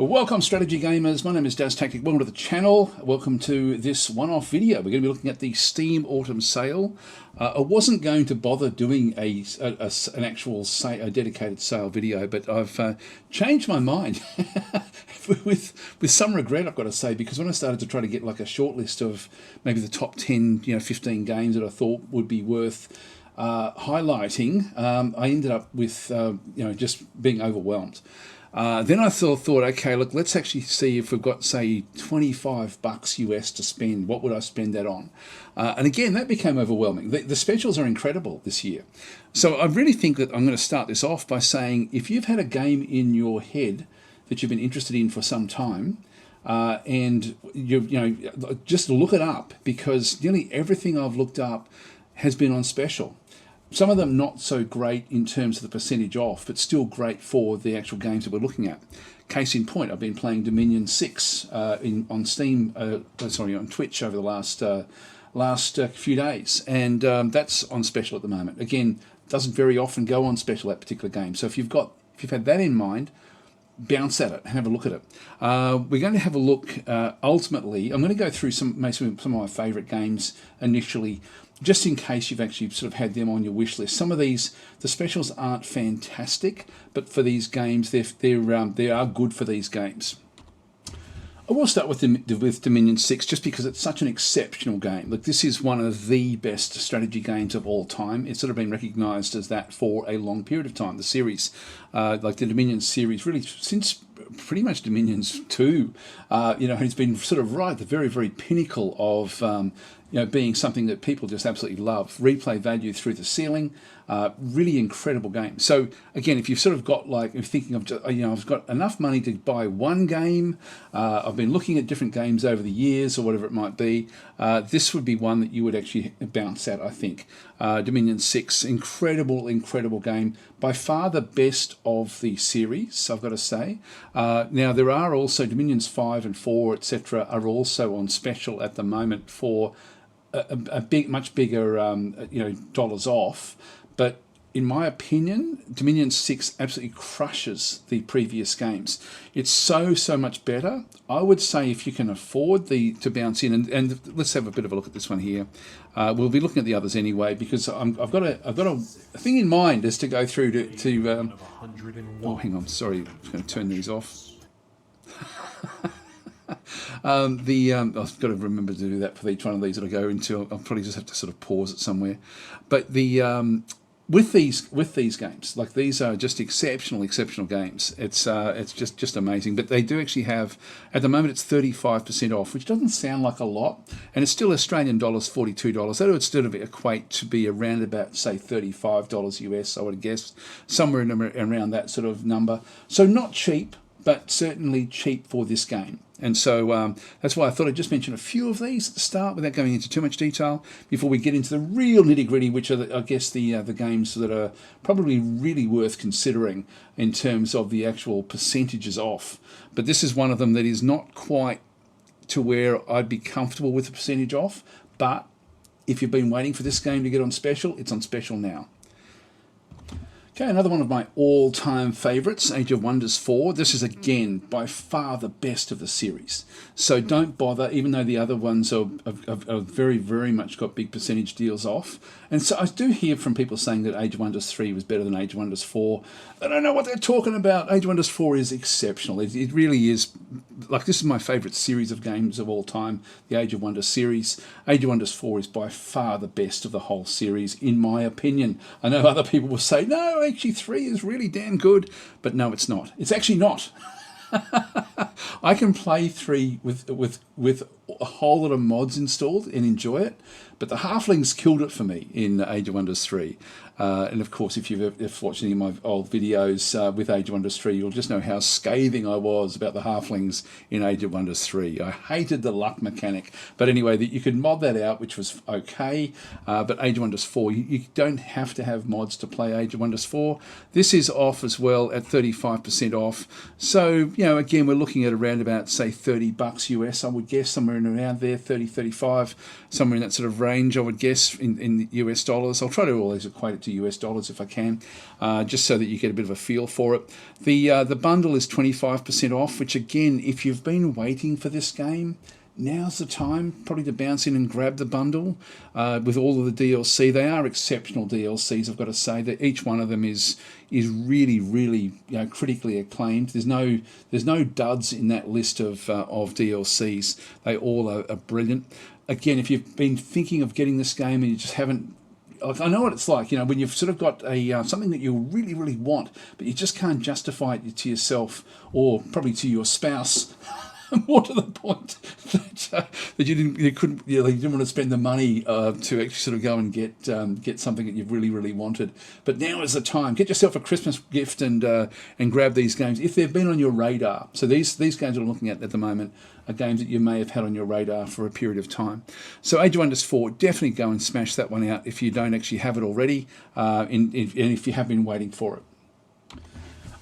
Well, welcome strategy gamers, my name is Daz Tactic, welcome to the channel, welcome to this one-off video. We're going to be looking at the Steam Autumn Sale. I wasn't going to bother doing an actual dedicated sale video, but I've changed my mind with some regret, I've got to say, because when I started to try to get like a short list of maybe the top 10, 15 games that I thought would be worth highlighting, I ended up with just being overwhelmed. Then I thought, okay, look, let's actually see if we've got, say, $25 US to spend. What would I spend that on? And again, that became overwhelming. The specials are incredible this year. So I really think that I'm going to start this off by saying, if you've had a game in your head that you've been interested in for some time, and just look it up, because nearly everything I've looked up has been on special. Some of them not so great in terms of the percentage off, but still great for the actual games that we're looking at. Case in point, I've been playing Dominion 6 on Steam, on Twitch over the last few days, and that's on special at the moment. Again, doesn't very often go on special, that particular game. So if you've had that in mind, bounce at it and have a look at it. We're going to have a look, ultimately, I'm going to go through some of my favourite games initially, just in case you've actually sort of had them on your wish list. Some of these, the specials aren't fantastic, but for these games, they are good for these games. I will start with Dominion 6 just because it's such an exceptional game. Look, this is one of the best strategy games of all time. It's sort of been recognised as that for a long period of time. The series, like the Dominion series, really since pretty much Dominions 2, it's been sort of right at the very, very pinnacle of being something that people just absolutely love. Replay value through the ceiling. Really incredible game. So again, if you've sort of got like, if thinking of, I've got enough money to buy one game, I've been looking at different games over the years or whatever it might be, this would be one that you would actually bounce at, I think. Dominion 6, incredible game. By far the best of the series, I've got to say. Now there are also Dominions 5 and 4, etc. are also on special at the moment for much bigger, dollars off. But in my opinion, Dominion 6 absolutely crushes the previous games. It's so much better. I would say if you can afford to bounce in, and let's have a bit of a look at this one here. We'll be looking at the others anyway, because I've got a thing in mind as to go through to oh, hang on, sorry, I'm going to turn these off. I've got to remember to do that for each one of these that I go into. I'll probably just have to sort of pause it somewhere. But with these games, like, these are just exceptional games. It's just amazing. But they do actually have, at the moment, it's 35% off, which doesn't sound like a lot, and it's still Australian dollars, $42. That would still equate to be around about, say, $35 US, I would guess, somewhere around that sort of number. So not cheap, but certainly cheap for this game. And so that's why I thought I'd just mention a few of these at the start without going into too much detail before we get into the real nitty-gritty, which are, I guess, the games that are probably really worth considering in terms of the actual percentages off. But this is one of them that is not quite to where I'd be comfortable with the percentage off, but if you've been waiting for this game to get on special, it's on special now. Okay, another one of my all-time favourites, Age of Wonders 4. This is, again, by far the best of the series. So don't bother, even though the other ones are very, very much got big percentage deals off. And so I do hear from people saying that Age of Wonders 3 was better than Age of Wonders 4. I don't know what they're talking about. Age of Wonders 4 is exceptional. It really is. Like, this is my favourite series of games of all time, the Age of Wonders series. Age of Wonders 4 is by far the best of the whole series, in my opinion. I know other people will say, no, actually 3 is really damn good, but no, it's not. It's actually not. I can play 3 with a whole lot of mods installed and enjoy it, but the halflings killed it for me in Age of Wonders 3. And of course, if you've watched any of my old videos with Age of Wonders 3, you'll just know how scathing I was about the halflings in Age of Wonders 3. I hated the luck mechanic. But anyway, you could mod that out, which was okay. But Age of Wonders 4, you don't have to have mods to play Age of Wonders 4. This is off as well at 35% off. So, again, we're looking at around about, say, $30 US, I would guess, somewhere in around there, 30, 35, somewhere in that sort of range, I would guess, in US dollars. I'll try to always equate it to to US dollars if I can, just so that you get a bit of a feel for it. The bundle is 25% off, which again, if you've been waiting for this game, now's the time probably to bounce in and grab the bundle with all of the DLC. They are exceptional DLCs, I've got to say. That each one of them is really, really, critically acclaimed. There's no duds in that list of DLCs. They all are brilliant. Again, if you've been thinking of getting this game and you just haven't, I know what it's like, when you've sort of got a something that you really, really want, but you just can't justify it to yourself or probably to your spouse. More to the point that you didn't want to spend the money to actually sort of go and get something that you've really, really wanted. But now is the time. Get yourself a Christmas gift and grab these games if they've been on your radar. So these games we're looking at the moment are games that you may have had on your radar for a period of time. So Age of Wonders 4, definitely go and smash that one out if you don't actually have it already, and if you have been waiting for it.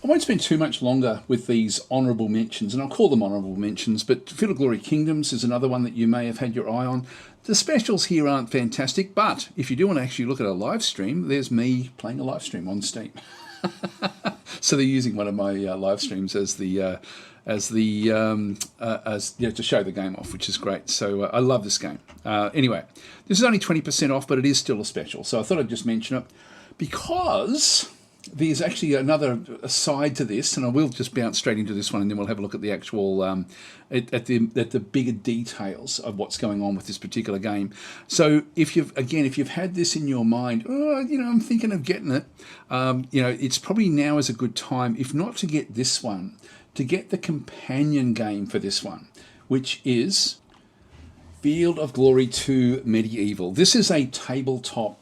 I won't spend too much longer with these honourable mentions, and I'll call them honourable mentions, but Field of Glory Kingdoms is another one that you may have had your eye on. The specials here aren't fantastic, but if you do want to actually look at a live stream, there's me playing a live stream on Steam. So they're using one of my live streams as to show the game off, which is great. So I love this game. Anyway, this is only 20% off, but it is still a special. So I thought I'd just mention it because there's actually another side to this, and I will just bounce straight into this one, and then we'll have a look at the actual at the bigger details of what's going on with this particular game. So if you've had this in your mind, I'm thinking of getting it, it's probably now is a good time, if not to get this one, to get the companion game for this one, which is Field of Glory 2 Medieval. This is a tabletop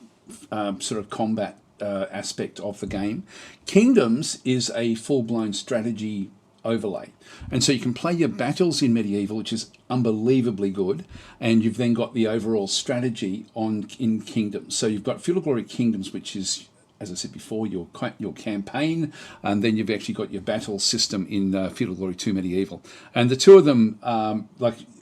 sort of combat aspect of the game. Kingdoms is a full-blown strategy overlay, and so you can play your battles in Medieval, which is unbelievably good, and you've then got the overall strategy in Kingdoms. So you've got Field of Glory Kingdoms, which is, as I said before, your campaign, and then you've actually got your battle system in Field of Glory 2 Medieval. And the two of them,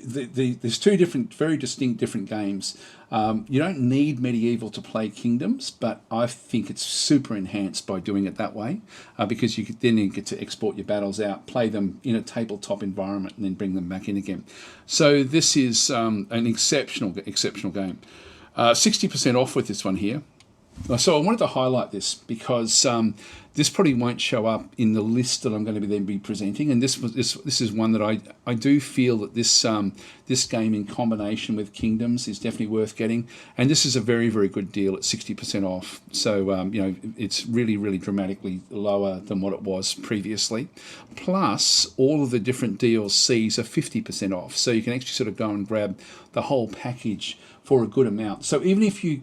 there's two very distinct different games. You don't need Medieval to play Kingdoms, but I think it's super enhanced by doing it that way, because you then get to export your battles out, play them in a tabletop environment, and then bring them back in again. So this is an exceptional game. 60% off with this one here. So I wanted to highlight this because this probably won't show up in the list that I'm going to then be presenting, and this is one that I do feel that this game in combination with Kingdoms is definitely worth getting, and this is a very, very good deal at 60% off. So it's really, really dramatically lower than what it was previously. Plus, all of the different DLCs are 50% off, so you can actually sort of go and grab the whole package for a good amount. So even if you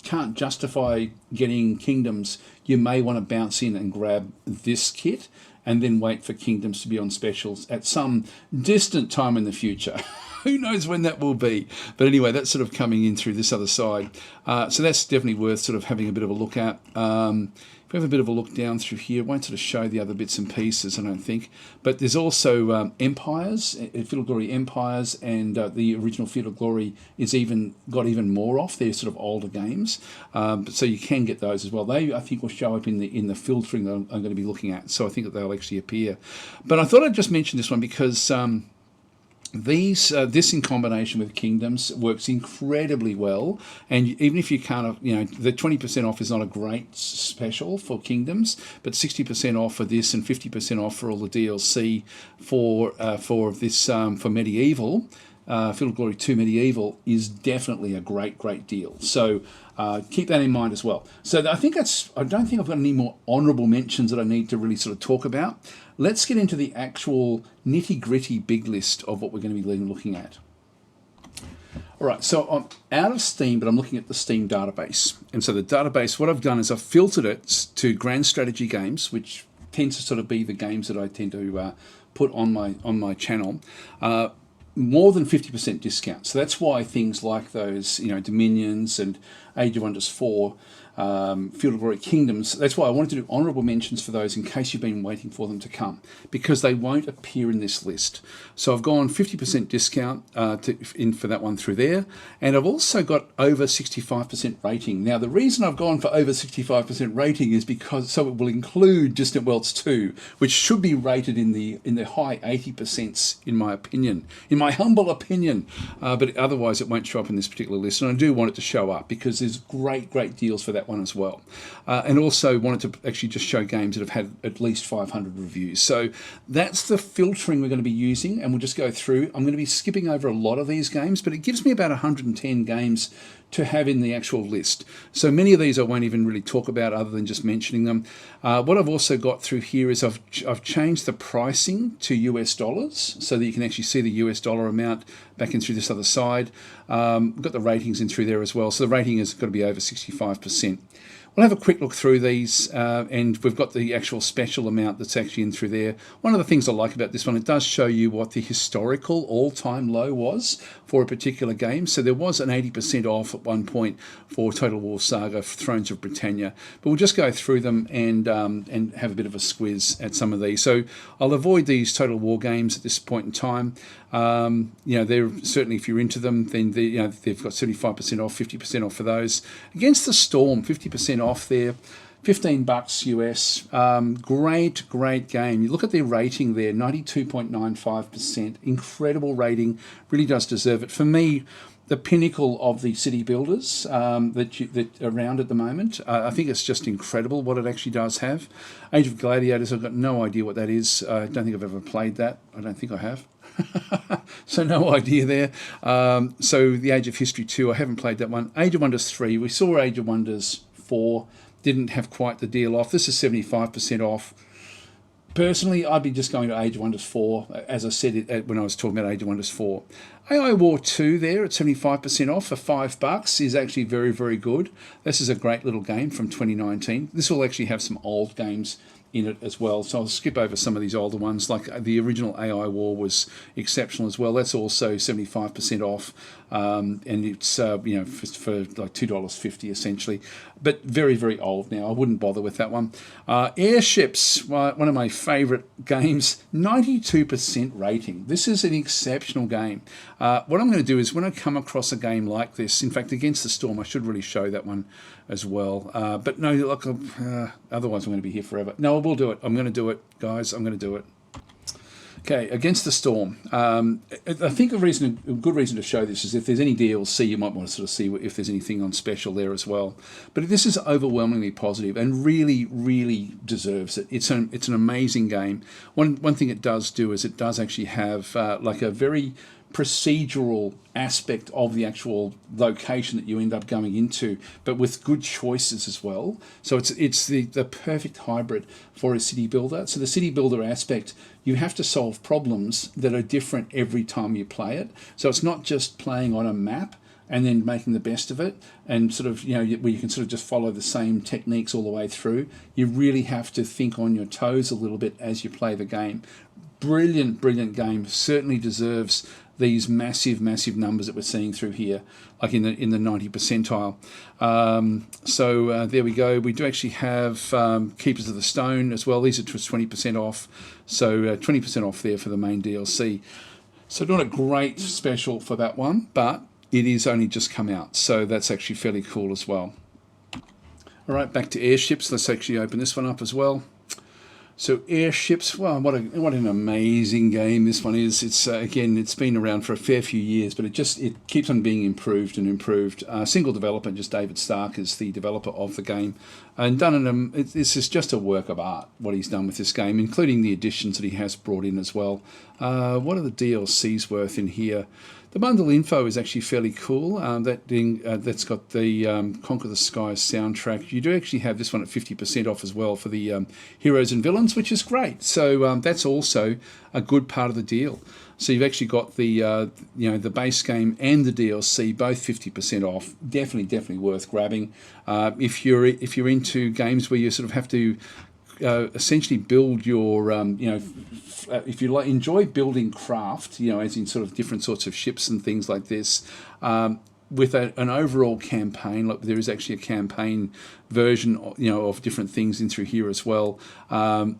can't justify getting Kingdoms, you may want to bounce in and grab this kit and then wait for Kingdoms to be on specials at some distant time in the future. Who knows when that will be? But anyway, that's sort of coming in through this other side. So that's definitely worth sort of having a bit of a look at. If we have a bit of a look down through here, it won't sort of show the other bits and pieces, I don't think. But there's also Empires, Field of Glory Empires, and the original Field of Glory is got even more off. They're sort of older games, so you can get those as well. They, I think, will show up in the filtering that I'm going to be looking at. So I think that they'll actually appear. But I thought I'd just mention this one because this in combination with Kingdoms works incredibly well, and even if you can't, the 20% off is not a great special for Kingdoms, but 60% off for this and 50% off for all the DLC for Medieval, Field of Glory 2 Medieval is definitely a great deal. So keep that in mind as well. So I don't think I've got any more honourable mentions that I need to really sort of talk about. Let's get into the actual nitty-gritty big list of what we're going to be looking at. All right, so I'm out of Steam, but I'm looking at the Steam database. And so the database, what I've done is I've filtered it to grand strategy games, which tends to sort of be the games that I tend to put on my channel. More than 50% discount. So that's why things like those, Dominions and Age of Wonders 4 Field of Glory Kingdoms. That's why I wanted to do honourable mentions for those in case you've been waiting for them to come, because they won't appear in this list. So I've gone 50% discount for that one through there, and I've also got over 65% rating. Now the reason I've gone for over 65% rating is because so it will include Distant Worlds 2, which should be rated in the high 80% in my opinion, in my humble opinion, but otherwise it won't show up in this particular list, and I do want it to show up because there's great deals for that one as well, and also wanted to actually just show games that have had at least 500 reviews. So that's the filtering we're going to be using, and we'll just go through. I'm going to be skipping over a lot of these games, but it gives me about 110 games to have in the actual list. So many of these I won't even really talk about other than just mentioning them. What I've also got through here is I've changed the pricing to US dollars so that you can actually see the US dollar amount back in through this other side. We've got the ratings in through there as well. So the rating has got to be over 65%. We'll have a quick look through these, and we've got the actual special amount that's actually in through there. One of the things I like about this one, it does show you what the historical all-time low was for a particular game. So there was an 80% off at one point for Total War Saga, Thrones of Britannia. But we'll just go through them and have a bit of a squiz at some of these. So I'll avoid these Total War games at this point in time. They're certainly, if you're into them, then they've got 75% off, 50% off for those. Against the Storm, 50% off there, $15 US. Great game. You look at their rating there, 92.95%. Incredible rating. Really does deserve it. For me, the pinnacle of the city builders that are around at the moment. I think it's just incredible what it actually does have. Age of Gladiators, I've got no idea what that is. I don't think I've ever played that. I don't think I have. So no idea there. So the Age of History 2, I haven't played that one. Age of Wonders 3, we saw Age of Wonders 4, didn't have quite the deal off. This is 75% off. Personally, I'd be just going to Age of Wonders 4, as I said when I was talking about Age of Wonders 4. AI War 2 there at 75% off for $5 is actually very good. This is a great little game from 2019. This will actually have some old games in it as well, so I'll skip over some of these older ones. Like the original AI War was exceptional as well. That's also 75% off, and it's for like $2.50 essentially, but very old now. I wouldn't bother with that one. Airships, one of my favorite games, 92% rating. This is an exceptional game. What I'm going to do is when I come across a game like this, in fact Against the Storm, I should really show that one as well, but no, look, otherwise I'm going to be here forever. No, I will do it. I'm going to do it, guys. I'm going to do it. Okay, Against the Storm. I think a good reason to show this is if there's any DLC, you might want to sort of see if there's anything on special there as well. But this is overwhelmingly positive and really deserves it. It's an amazing game. One thing it does do is it does actually have like a very procedural aspect of the actual location that you end up going into, but with good choices as well. So it's the perfect hybrid for a city builder. So the city builder aspect, you have to solve problems that are different every time you play it. So it's not just playing on a map and then making the best of it and sort of, where you can sort of just follow the same techniques all the way through. You really have to think on your toes a little bit as you play the game. Brilliant game. Certainly deserves these massive numbers that we're seeing through here, like in the 90 percentile. So there we go. We do actually have Keepers of the Stone as well. These are just 20% off, so 20% off there for the main DLC. So not a great special for that one, but it is only just come out, so that's actually fairly cool as well. All right, back to Airships. Let's actually open this one up as well. So Airships, well, what an amazing game this one is. It's again, it's been around for a fair few years, but it keeps on being improved and improved. Single developer, just David Stark is the developer of the game, and this is just a work of art what he's done with this game, including the additions that he has brought in as well. What are the DLCs worth in here? The bundle info is actually fairly cool. That's got the Conquer the Skies soundtrack. You do actually have this one at 50% off as well for the Heroes and Villains, which is great. So that's also a good part of the deal. So you've actually got the the base game and the DLC both 50% off. Definitely worth grabbing. If you're into games where you sort of have to essentially build your if you enjoy building craft, as in sort of different sorts of ships and things like this, with an overall campaign. Look, there is actually a campaign version, of different things in through here as well.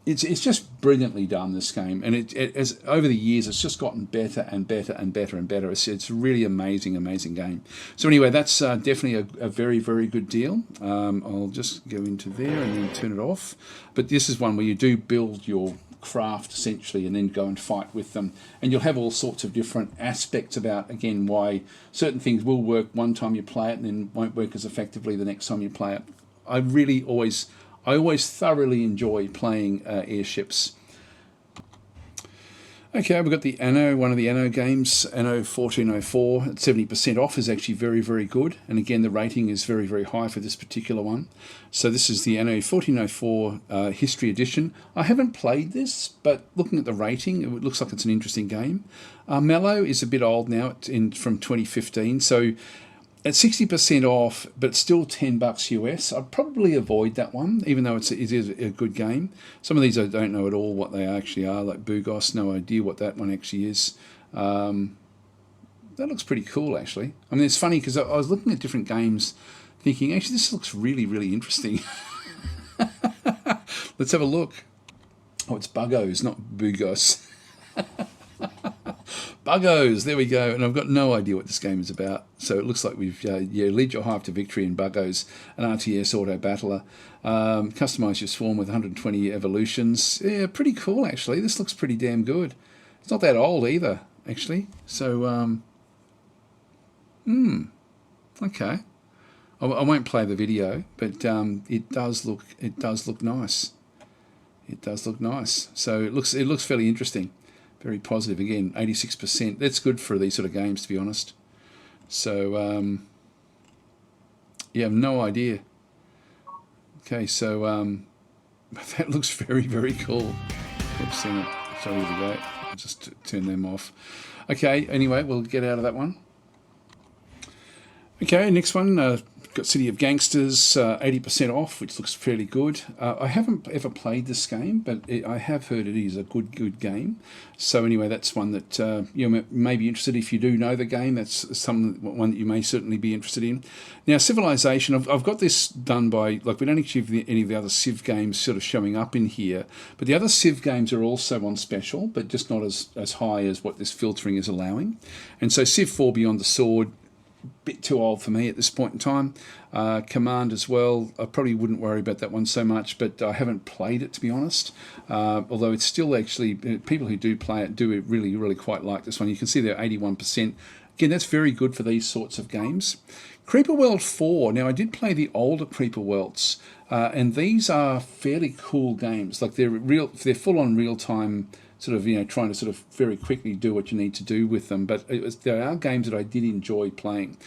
It's just brilliantly done, this game, and it as over the years it's just gotten better and better and better and better. It's really amazing game. So anyway, that's definitely a very, very good deal. I'll just go into there and then turn it off. But this is one where you do build your craft essentially and then go and fight with them, and you'll have all sorts of different aspects about, again, why certain things will work one time you play it and then won't work as effectively the next time you play it. I always thoroughly enjoy playing airships. Okay, we've got the Anno, one of the Anno games, Anno 1404 at 70% off is actually very, very good. And again, the rating is very, very high for this particular one. So this is the Anno 1404 History Edition. I haven't played this, but looking at the rating, it looks like it's an interesting game. Mellow is a bit old now, from 2015. So at 60% off, but still $10 US. I'd probably avoid that one, even though it is a good game. Some of these I don't know at all what they actually are, like Bugos, no idea what that one actually is. That looks pretty cool, actually. I mean, it's funny because I was looking at different games thinking, actually, this looks really, really interesting. Let's have a look. Oh, it's Buggos, not Bugos. Buggos, there we go, and I've got no idea what this game is about. So it looks like we've, lead your hive to victory in Buggos, an RTS auto battler. Customize your swarm with 120 evolutions. Yeah, pretty cool, actually. This looks pretty damn good. It's not that old either, actually. So, okay. I won't play the video, but it does look nice. It does look nice. So it looks fairly interesting. Very positive. Again, 86%. That's good for these sort of games, to be honest. So, yeah, I have no idea. Okay, so that looks very, very cool. Oops, sorry, here we go. I'll just turn them off. Okay, anyway, we'll get out of that one. Okay, next one, got City of Gangsters, 80% off, which looks fairly good. I haven't ever played this game, but I have heard it is a good game. So anyway, that's one that you may be interested in. If you do know the game, that's one that you may certainly be interested in. Now, Civilization, I've got this done by, like, we don't actually have any of the other Civ games sort of showing up in here, but the other Civ games are also on special, but just not as high as what this filtering is allowing. And so Civ 4 Beyond the Sword, bit too old for me at this point in time. Command as well, I probably wouldn't worry about that one so much, but I haven't played it, to be honest. Although it's still actually, people who do play it do really, really quite like this one. You can see they're 81%. Again, that's very good for these sorts of games. Creeper World 4, now I did play the older Creeper Worlds, and these are fairly cool games. Like they're full on real-time, sort of, trying to sort of very quickly do what you need to do with them. But there are games that I did enjoy playing.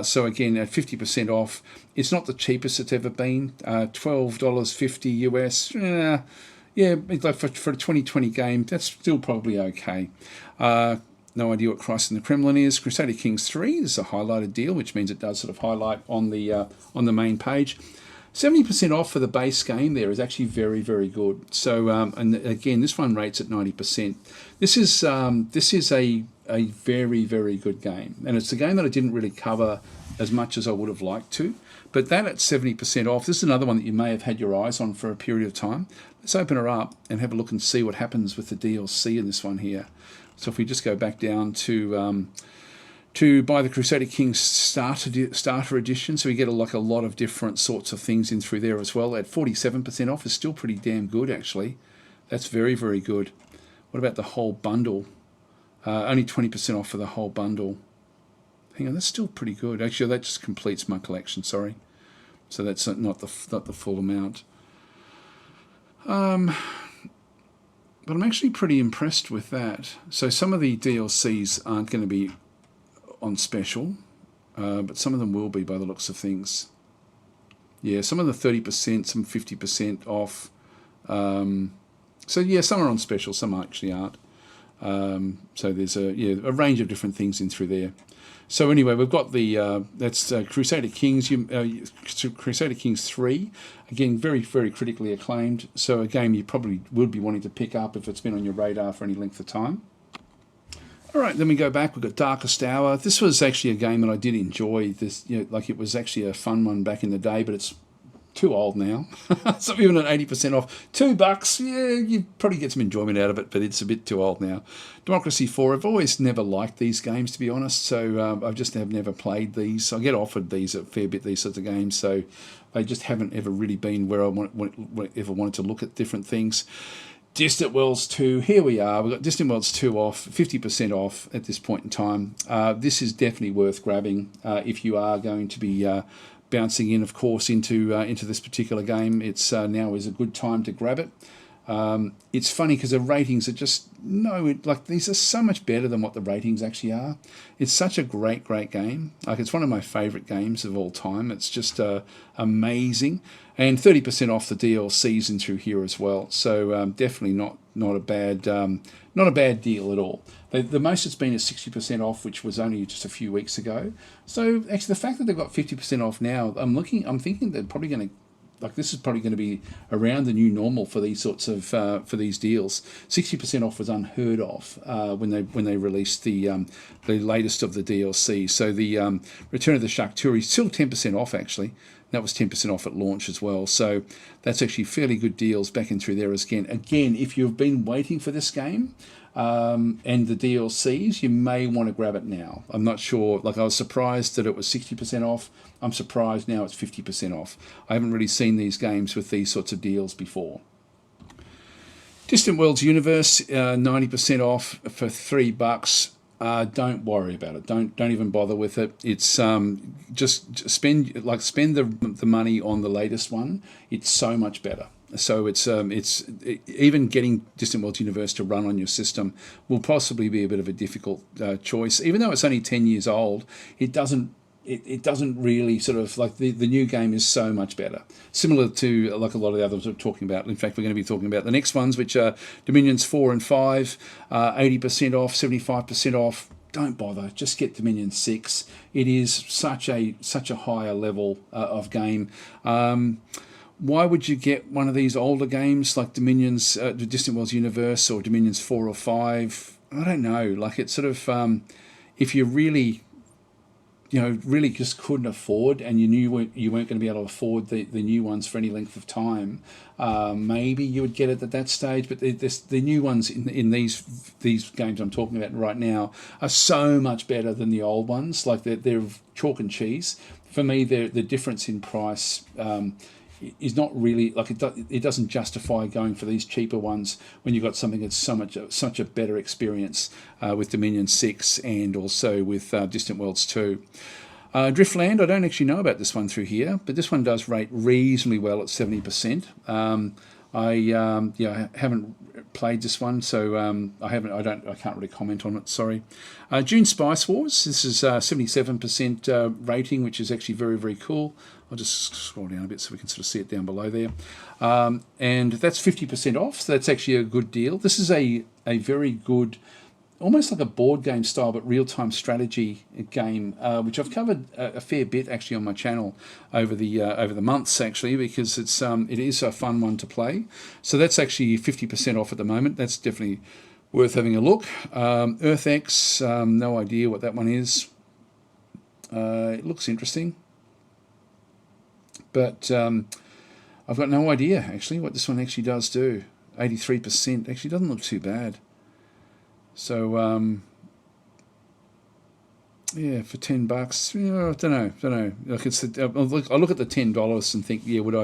So again, at 50% off, it's not the cheapest it's ever been. $12.50 US. Yeah, like for a 2020 game, that's still probably okay. No idea what Christ in the Kremlin is. Crusader Kings 3 is a highlighted deal, which means it does sort of highlight on the main page. 70% off for the base game there is actually very, very good. So, and again, this one rates at 90%. This is a very, very good game. And it's a game that I didn't really cover as much as I would have liked to. But that at 70% off, this is another one that you may have had your eyes on for a period of time. Let's open her up and have a look and see what happens with the DLC in this one here. So if we just go back down to buy the Crusader Kings starter edition, so we get a lot of different sorts of things in through there as well. At 47% off is still pretty damn good, actually. That's very, very good. What about the whole bundle? Only 20% off for the whole bundle. Hang on, that's still pretty good. Actually, that just completes my collection. Sorry, so that's not the full amount. But I'm actually pretty impressed with that. So some of the DLCs aren't going to be on special, but some of them will be by the looks of things. Yeah, some of the 30%, some 50% off. So yeah, some are on special, some actually aren't. So there's a range of different things in through there. So anyway, we've got the that's Crusader Kings, Crusader Kings 3. Again, very, very critically acclaimed. So a game you probably would be wanting to pick up if it's been on your radar for any length of time. All right, then we go back. We've got Darkest Hour. This was actually a game that I did enjoy. This, like it was actually a fun one back in the day, but it's too old now. So even at 80% off, $2, yeah, you probably get some enjoyment out of it, but it's a bit too old now. Democracy 4, I've always never liked these games, to be honest, so I just have never played these. I get offered these a fair bit, these sorts of games, so they just haven't ever really been where I ever wanted to look at different things. Distant Worlds 2, here we are. We've got Distant Worlds 2 off, 50% off at this point in time. This is definitely worth grabbing if you are going to be bouncing in, of course, into this particular game. It's now is a good time to grab it. It's funny because the ratings are just like these are so much better than what the ratings actually are. It's such a great game. Like it's one of my favourite games of all time. It's just amazing, and 30% off the DLCs in through here as well. So definitely not a bad deal at all. The most it's been is 60% off, which was only just a few weeks ago. So actually, the fact that they've got 50% off now, I'm thinking they're probably going to. Like this is probably going to be around the new normal for these sorts of for these deals. 60% off was unheard of when they released the latest of the DLC. So the Return of the Shakturi still 10% off actually. That was 10% off at launch as well. So that's actually fairly good deals back in through there again. Again, if you've been waiting for this game and the DLCs, you may want to grab it now. I'm not sure. Like I was surprised that it was 60% off. I'm surprised now it's 50% off. I haven't really seen these games with these sorts of deals before. Distant Worlds Universe, 90% off for $3. Don't worry about it. Don't even bother with it. It's just spend the money on the latest one. It's so much better. So it's even getting Distant Worlds Universe to run on your system will possibly be a bit of a difficult choice. Even though it's only 10 years old, it doesn't really sort of like the new game is so much better. Similar to like a lot of the others we're talking about. In fact, we're going to be talking about the next ones, which are Dominions 4 and 5, 80% off, 75% off. Don't bother. Just get Dominion 6. It is such a higher level of game. Why would you get one of these older games like Dominions, Distant Worlds Universe, or Dominions 4 or 5? I don't know. Like it's sort of if you really just couldn't afford, and you knew you weren't going to be able to afford the new ones for any length of time, maybe you would get it at that stage. But the new ones in these games I'm talking about right now are so much better than the old ones. Like they're chalk and cheese. For me, the difference in price is not really like it doesn't justify going for these cheaper ones when you've got something that's such a better experience with Dominion 6 and also with Distant Worlds 2. Driftland, I don't actually know about this one through here, but this one does rate reasonably well at 70%. I haven't played this one, so I can't really comment on it. Sorry. Dune Spice Wars. This is 77% rating, which is actually very, very cool. I'll just scroll down a bit so we can sort of see it down below there. And that's 50% off. So that's actually a good deal. This is a very good, almost like a board game style, but real-time strategy game, which I've covered a fair bit actually on my channel over the months actually, because it is a fun one to play. So that's actually 50% off at the moment. That's definitely worth having a look. EarthX, no idea what that one is. It looks interesting, but I've got no idea actually what this one actually does do. 83% actually doesn't look too bad. So yeah, for $10, I don't know. Like I look at the $10 and think, yeah, would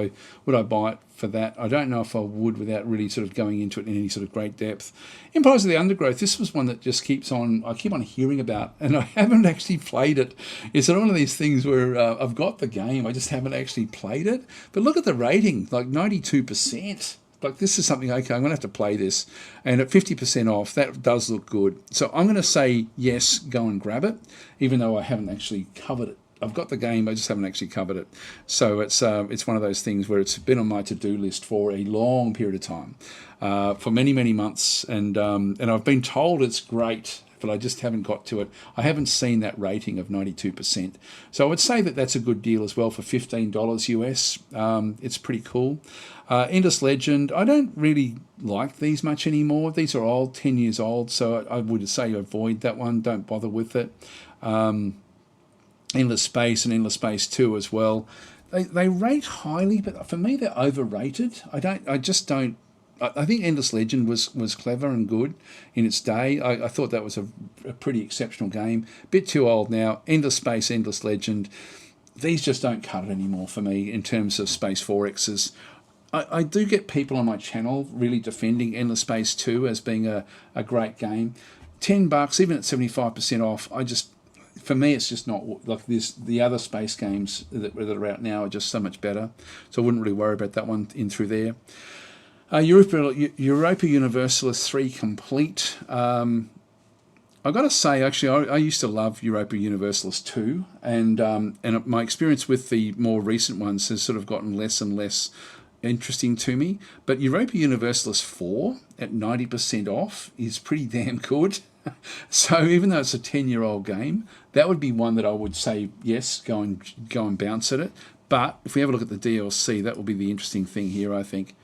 I buy it for that? I don't know if I would without really sort of going into it in any sort of great depth. Empires of the Undergrowth. This was one that just I keep on hearing about, and I haven't actually played it. It's one of these things where I've got the game, I just haven't actually played it. But look at the rating, like 92%. Like this is something, okay, I'm going to have to play this. And at 50% off, that does look good. So I'm going to say, yes, go and grab it, even though I haven't actually covered it. I've got the game, I just haven't actually covered it. So it's one of those things where it's been on my to-do list for a long period of time, for many, many months. And I've been told it's great but I just haven't got to it. I haven't seen that rating of 92%. So I would say that that's a good deal as well for $15 US. It's pretty cool. Endless Legend, I don't really like these much anymore. These are old, 10 years old, so I would say avoid that one. Don't bother with it. Endless Space and Endless Space 2 as well. They rate highly, but for me they're overrated. I think Endless Legend was clever and good in its day. I thought that was a pretty exceptional game. Bit too old now. Endless Space, Endless Legend, these just don't cut it anymore for me in terms of Space 4X's. I do get people on my channel really defending Endless Space 2 as being a great game. $10, even at 75% off, for me, it's just not like this. The other space games that are out now are just so much better. So I wouldn't really worry about that one in through there. Europa Universalis IV Complete. I've got to say, actually, I used to love Europa Universalis II, and my experience with the more recent ones has sort of gotten less and less interesting to me. But Europa Universalis IV at 90% off is pretty damn good. So even though it's a 10-year-old game, that would be one that I would say, yes, go and bounce at it. But if we have a look at the DLC, that will be the interesting thing here, I think,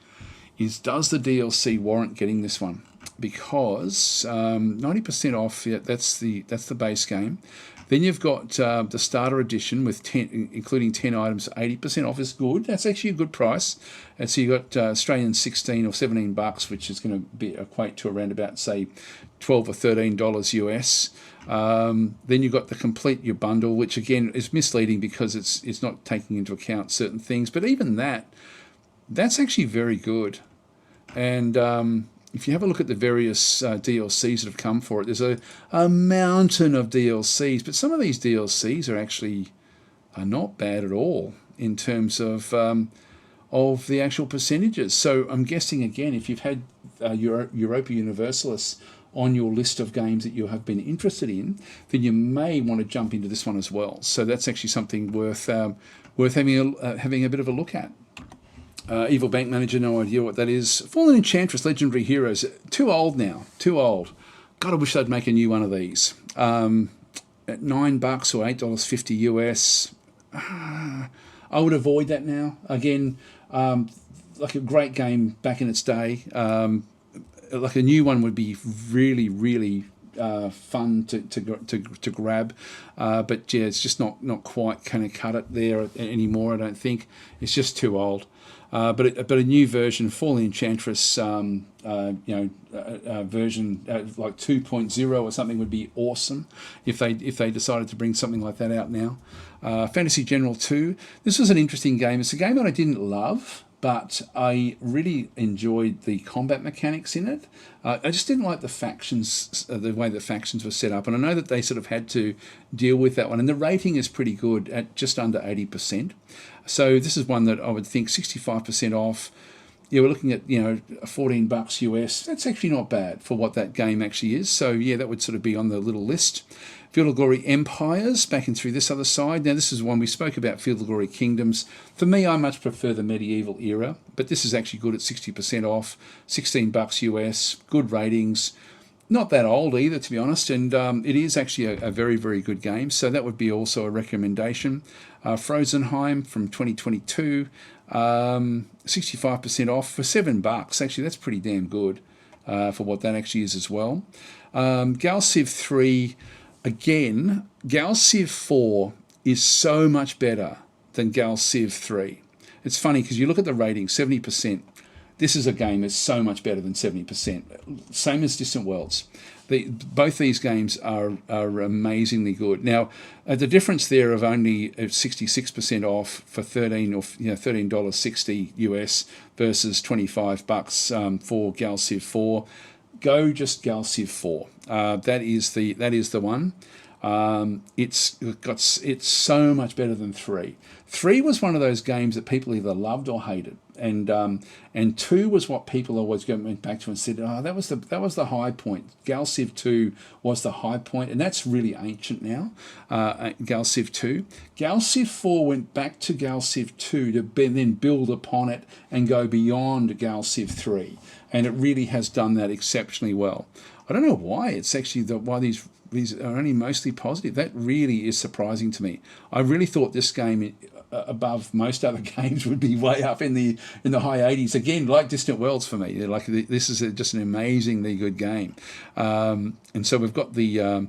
is does the DLC warrant getting this one? Because 90% off, yeah, that's the base game. Then you've got the starter edition with including 10 items, 80% off is good. That's actually a good price. And so you've got Australian 16 or $17, which is going to equate to around about, say, $12 or $13 US. Then you've got the complete your bundle, which again is misleading because it's not taking into account certain things. But even that's actually very good. And if you have a look at the various DLCs that have come for it, there's a mountain of DLCs, but some of these DLCs are not bad at all in terms of the actual percentages. So I'm guessing, again, if you've had Europa Universalis on your list of games that you have been interested in, then you may want to jump into this one as well. So that's actually something worth having a bit of a look at. Evil Bank Manager, no idea what that is. Fallen Enchantress, Legendary Heroes, too old now, too old. God, I wish they'd make a new one of these. At $9 or $8.50 US, I would avoid that now. Again, like a great game back in its day. Like a new one would be really, really fun to grab, but yeah, it's just not quite kind of cut it there anymore. I don't think it's just too old. But a new version, Fallen Enchantress, version like 2.0 or something would be awesome if they decided to bring something like that out now. Fantasy General 2. This was an interesting game. It's a game that I didn't love, but I really enjoyed the combat mechanics in it. I just didn't like the factions, the way the factions were set up. And I know that they sort of had to deal with that one. And the rating is pretty good at just under 80%. So this is one that I would think 65% off. Yeah, we're looking at, $14 US. That's actually not bad for what that game actually is. So yeah, that would sort of be on the little list. Field of Glory Empires, back and through this other side. Now this is one we spoke about, Field of Glory Kingdoms. For me, I much prefer the medieval era, but this is actually good at 60% off, $16 US, good ratings. Not that old either, to be honest, and it is actually a very, very good game, so that would be also a recommendation. Frozenheim from 2022, 65% off for $7. Actually, that's pretty damn good for what that actually is as well. Gal Civ 3, again, Gal Civ 4 is so much better than Gal Civ 3. It's funny because you look at the rating, 70%. This is a game that's so much better than 70%. Same as Distant Worlds. Both these games are amazingly good. Now, the difference there of only 66% off for $13.60 US versus $25 for Gal Civ 4. Go just Gal Civ 4. That is the one. It's so much better than 3. 3 was one of those games that people either loved or hated. and 2 was what people always went back to and said, oh, that was the high point. Gal Civ 2 was the high point, and that's really ancient now. Gal Civ 2, Gal Civ 4 went back to Gal Civ 2 to then build upon it and go beyond Gal Civ 3, and it really has done that exceptionally well. I don't know why it's actually why these are only mostly positive. That really is surprising to me. I really thought this game, above most other games, would be way up in the high 80s. Again, like Distant Worlds for me. Like this is just an amazingly good game. And so we've got the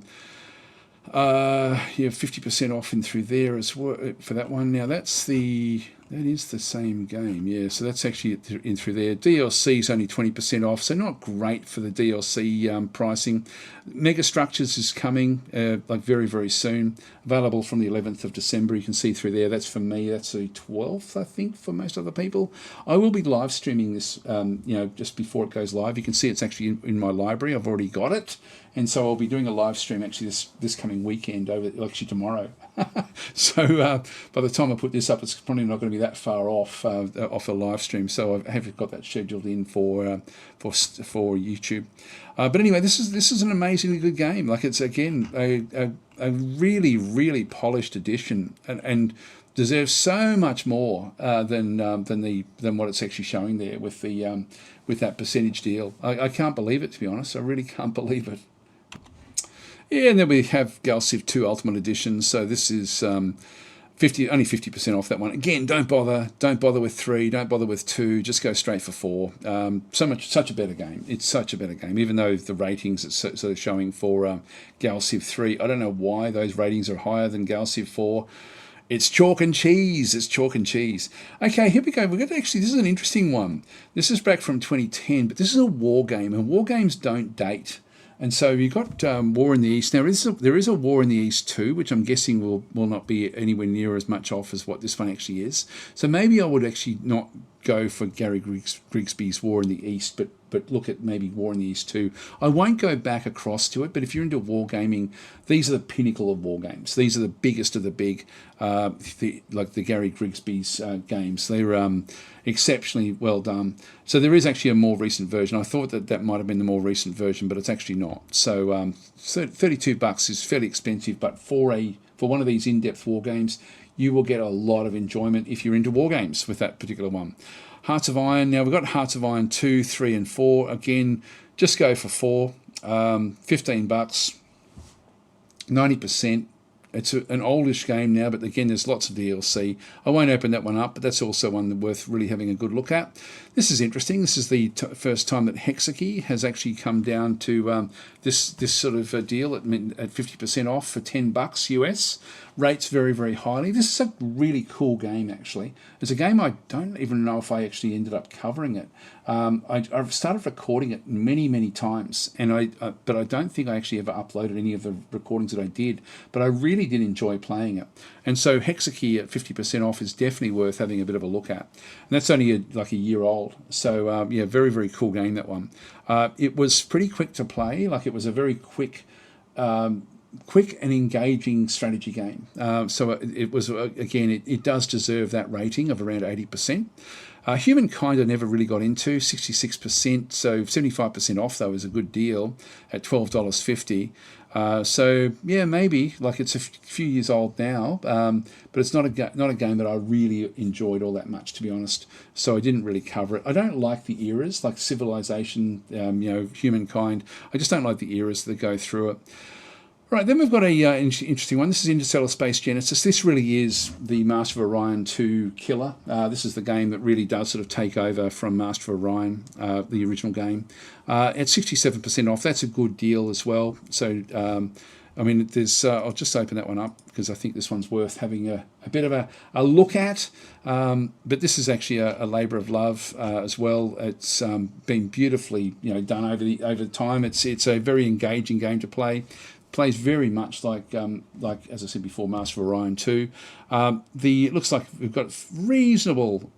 50% off in through there as well for that one. Now that is the same game, yeah. So that's actually in through there. DLC is only 20% off, so not great for the DLC pricing. Mega Structures is coming like very, very soon. Available from the 11th of December. You can see through there. That's for me. That's the 12th, I think, for most other people. I will be live streaming this, just before it goes live. You can see it's actually in my library. I've already got it, and so I'll be doing a live stream actually this coming weekend, actually tomorrow. So by the time I put this up, it's probably not going to be that far off a live stream. So I have got that scheduled in for YouTube. But anyway, this is an amazingly good game. Like, it's again a really, really polished edition, and deserves so much more than what it's actually showing there with that percentage deal. I can't believe it, to be honest. I really can't believe it. Yeah, and then we have Gal Civ 2 Ultimate Edition. So this is only 50% off that one. Again, don't bother with 3, don't bother with 2. Just go straight for 4. Such a better game. It's such a better game, even though the ratings it's sort of showing for Gal Civ 3. I don't know why those ratings are higher than Gal Civ 4. It's chalk and cheese. It's chalk and cheese. Okay, here we go. We're going to this is an interesting one. This is back from 2010, but this is a war game, and war games don't date. And so you've got War in the East. Now, there is a War in the East too, which I'm guessing will not be anywhere near as much off as what this one actually is. So maybe I would actually not go for Gary Grigsby's War in the East, but look at maybe War in the East too. I won't go back across to it, but if you're into wargaming, these are the pinnacle of war games. These are the biggest of the big, like the Gary Grigsby's games. They're exceptionally well done. So there is actually a more recent version. I thought that might have been the more recent version, but it's actually not. So $32 is fairly expensive, but for one of these in-depth war games, you will get a lot of enjoyment if you're into war games with that particular one. Hearts of Iron. Now we've got Hearts of Iron 2, 3, and 4. Again, just go for 4. $15, 90%. It's an oldish game now, but again, there's lots of DLC. I won't open that one up, but that's also one worth really having a good look at. This is interesting. This is the first time that Hexakey has actually come down to this sort of deal at 50% off for $10 US. Rates very, very highly. This is a really cool game, actually. It's a game I don't even know if I actually ended up covering it. I've started recording it many, many times, but I don't think I actually ever uploaded any of the recordings that I did. But I really did enjoy playing it. And so Hexakey at 50% off is definitely worth having a bit of a look at. And that's only like a year old. So yeah, very, very cool game, that one. It was pretty quick to play. Like, it was a very quick and engaging strategy game. So it was, again, it does deserve that rating of around 80%. Humankind I never really got into, 66%, so 75% off though is a good deal at $12.50. So yeah, maybe, like, it's a few years old now, but it's not a game that I really enjoyed all that much, to be honest. So I didn't really cover it. I don't like the eras, like Civilization, Humankind. I just don't like the eras that go through it. Right, then we've got a interesting one. This is Interstellar Space Genesis. This really is the Master of Orion 2 killer. This is the game that really does sort of take over from Master of Orion, the original game. At 67% off, that's a good deal as well. So, I mean, there's. I'll just open that one up because I think this one's worth having a bit of a look at. But this is actually a labour of love as well. It's been beautifully done over the time. It's a very engaging game to play. Plays very much like as I said before, Master of Orion 2. It looks like we've got reasonable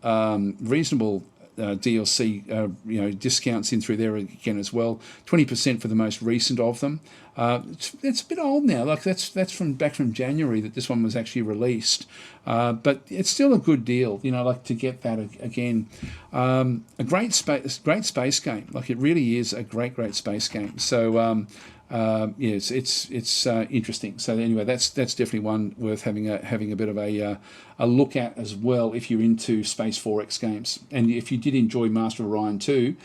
DLC discounts in through there again as well. 20% for the most recent of them. It's a bit old now. Like that's from back from January that this one was actually released, but it's still a good deal. Like to get that again. A great space game. Like it really is a great space game. So. Yes, it's interesting. So anyway, that's definitely one worth having a bit of a look at as well if you're into Space 4X games. And if you did enjoy Master of Orion 2,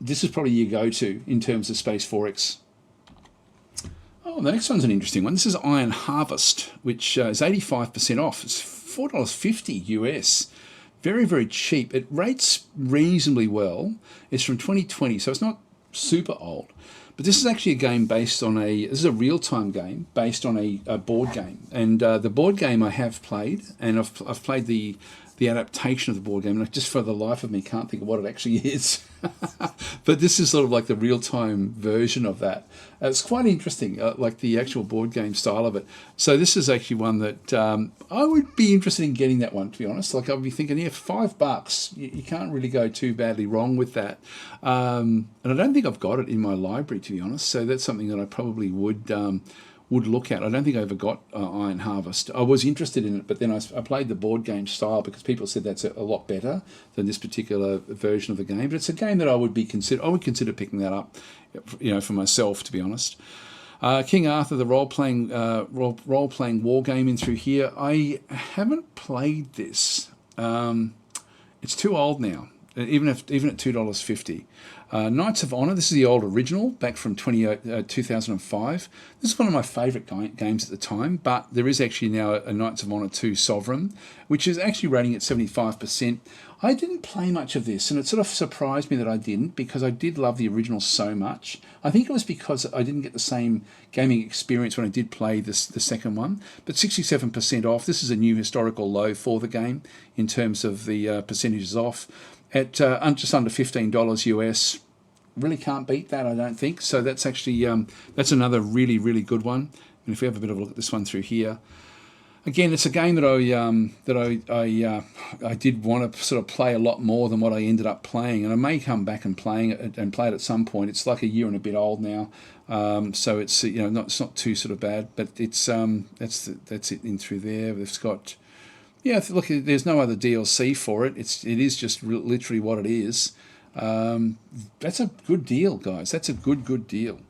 this is probably your go-to in terms of Space 4X. Oh, the next one's an interesting one. This is Iron Harvest, which is 85% off. It's $4.50 US. Very cheap. It rates reasonably well. It's from 2020, so it's not super old. But this is actually a game based on this is a real-time game based on a board game. And the board game I have played, and I've played the adaptation of the board game, and just for the life of me can't think of what it actually is. But this is sort of like the real-time version of that. It's quite interesting, like the actual board game style of it. So this is actually one that I would be interested in getting that one, to be honest. Like I'd be thinking, yeah, $5, you can't really go too badly wrong with that. And I don't think I've got it in my library, to be honest. So that's something that I probably would look at. I don't think I ever got Iron Harvest. I was interested in it, but then I played the board game style because people said that's a lot better than this particular version of the game. But it's a game that I would consider picking that up, for myself, to be honest. King Arthur, the role-playing war game in through here. I haven't played this. It's too old now, even at $2.50. Knights of Honor, this is the old original, back from 2005. This is one of my favourite games at the time, but there is actually now a Knights of Honor 2 Sovereign, which is actually rating at 75%. I didn't play much of this, and it sort of surprised me that I didn't, because I did love the original so much. I think it was because I didn't get the same gaming experience when I did play the second one, but 67% off. This is a new historical low for the game in terms of the percentages off. At just under $15 US. Really can't beat that, I don't think. So that's actually that's another really good one. And if we have a bit of a look at this one through here, again, it's a game that I did want to sort of play a lot more than what I ended up playing, and I may come back and play it at some point. It's like a year and a bit old now, so it's it's not too sort of bad, but it's that's it in through there. It's got. Yeah, look, there's no other DLC for it. It is just literally what it is. That's a good deal, guys. That's a good deal.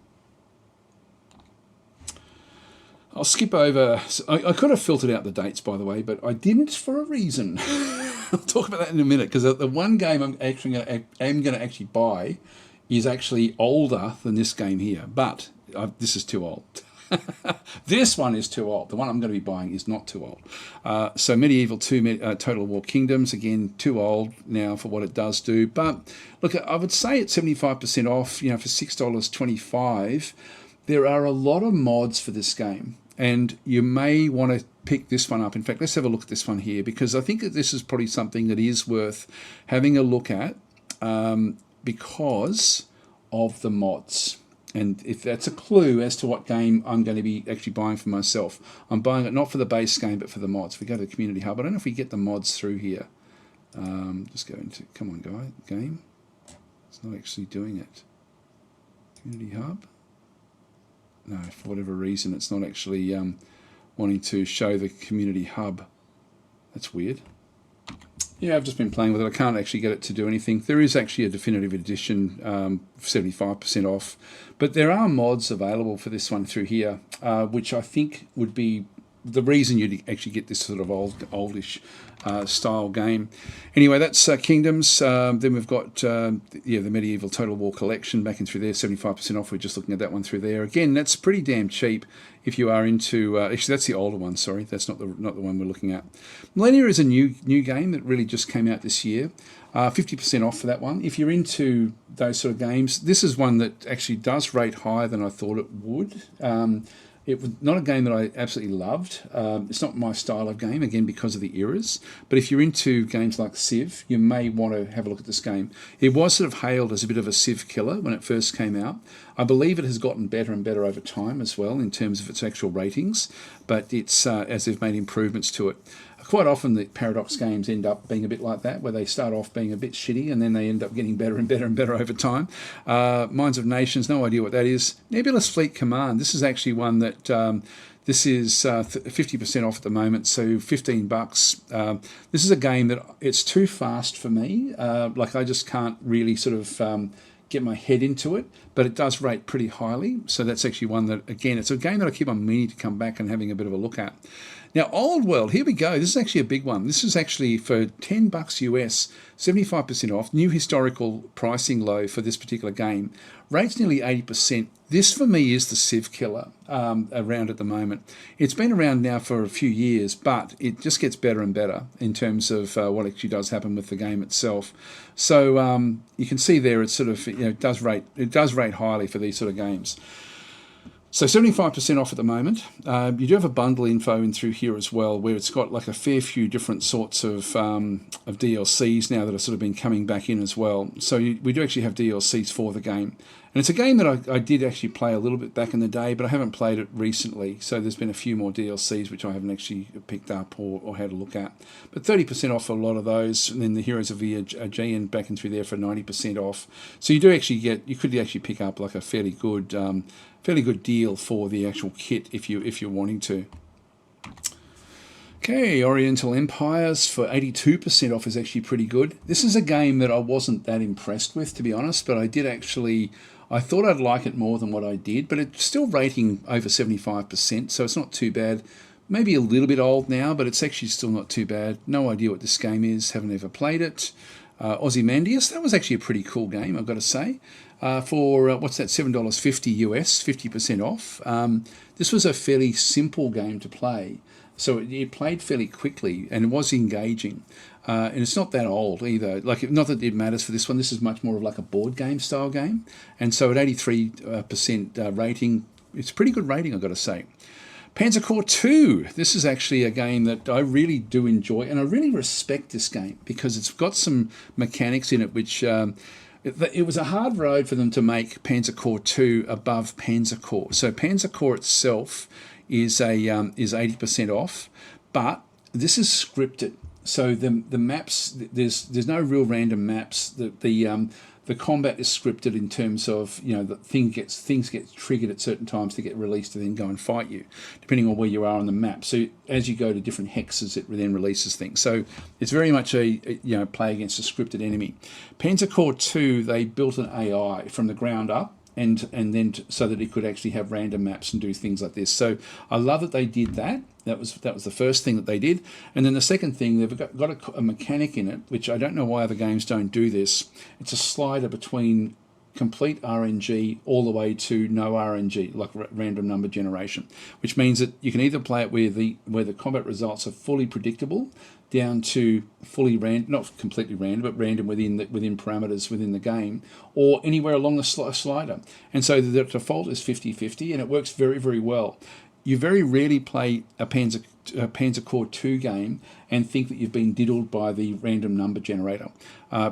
I'll skip over. I could have filtered out the dates, by the way, but I didn't for a reason. I'll talk about that in a minute, because the one game I'm going to actually buy is actually older than this game here, but this is too old. This one is too old. The one I'm going to be buying is not too old. So Medieval 2 Total War Kingdoms, again, too old now for what it does do. But look, I would say it's 75% off, for $6.25. There are a lot of mods for this game, and you may want to pick this one up. In fact, let's have a look at this one here, because I think that this is probably something that is worth having a look at because of the mods. And if that's a clue as to what game I'm going to be actually buying for myself, I'm buying it not for the base game, but for the mods. If we go to the Community Hub, I don't know if we get the mods through here. Just go into, come on, guy, game. It's not actually doing it. Community Hub. No, for whatever reason, it's not actually wanting to show the Community Hub. That's weird. Yeah, I've just been playing with it. I can't actually get it to do anything. There is actually a definitive edition, 75% off. But there are mods available for this one through here, which I think would be the reason you'd actually get this sort of oldish style game. Anyway, that's Kingdoms. Then we've got the Medieval Total War Collection back in through there, 75% off. We're just looking at that one through there. Again, that's pretty damn cheap if you are into. Actually, that's the older one. Sorry, that's not the one we're looking at. Millennia is a new game that really just came out this year. 50% off for that one. If you're into those sort of games, this is one that actually does rate higher than I thought it would. It was not a game that I absolutely loved. It's not my style of game, again, because of the eras. But if you're into games like Civ, you may want to have a look at this game. It was sort of hailed as a bit of a Civ killer when it first came out. I believe it has gotten better and better over time as well in terms of its actual ratings. But it's as they've made improvements to it. quite often the Paradox games end up being a bit like that, where they start off being a bit shitty and then they end up getting better and better and better over time. Minds of Nations, no idea what that is. Nebulous Fleet Command, this is actually one that this is 50% off at the moment, so $15. This is a game that it's too fast for me. Like I just can't really sort of get my head into it, but it does rate pretty highly. So that's actually one that, again, it's a game that I keep on meaning to come back and having a bit of a look at. Now, Old World, here we go. This is actually a big one. This is actually for $10 US, 75% off, new historical pricing low for this particular game. Rates nearly 80%. This, for me, is the Civ killer around at the moment. It's been around now for a few years, but it just gets better and better in terms of what actually does happen with the game itself. So you can see there, it's sort of, it does rate highly for these sort of games. So 75% off at the moment. You do have a bundle info in through here as well, where it's got like a fair few different sorts of DLCs now that have sort of been coming back in as well. So we do actually have DLCs for the game. And it's a game that I did actually play a little bit back in the day, but I haven't played it recently. So there's been a few more DLCs which I haven't actually picked up or had a look at. But 30% off for a lot of those. And then the Heroes of the Aegean back in through there for 90% off. So you do actually you could actually pick up like a fairly good deal for the actual kit if you're wanting to. Okay, Oriental Empires for 82% off is actually pretty good. This is a game that I wasn't that impressed with, to be honest, but I thought I'd like it more than what I did, but it's still rating over 75%, so it's not too bad. Maybe a little bit old now, but it's actually still not too bad. No idea what this game is, haven't ever played it. Ozymandias, that was actually a pretty cool game, I've got to say. For, what's that, $7.50 US, 50% off. This was a fairly simple game to play. So it played fairly quickly and it was engaging. And it's not that old either. Like, not that it matters for this one. This is much more of like a board game style game. And so at 83% rating, it's a pretty good rating, I've got to say. Panzer Corp 2. This is actually a game that I really do enjoy. And I really respect this game because it's got some mechanics in it which... it was a hard road for them to make Panzer Corp 2 above Panzer Corp. So Panzer Corp itself is 80% off, but this is scripted. So the maps, there's no real random maps. The combat is scripted in terms of, the things get triggered at certain times to get released to then go and fight you, depending on where you are on the map. So as you go to different hexes, it then releases things. So it's very much a play against a scripted enemy. Panzer Corp 2, they built an AI from the ground up, and then so that it could actually have random maps and do things like this. So I love that they did that. That was the first thing that they did. And then the second thing, they've got a mechanic in it, which I don't know why other games don't do this. It's a slider between complete RNG all the way to no RNG, like random number generation, which means that you can either play it where the combat results are fully predictable, down to fully random, not completely random, but random within parameters within the game, or anywhere along the slider. And so the default is 50-50, and it works very, very well. You very rarely play a Panzer Corp 2 game and think that you've been diddled by the random number generator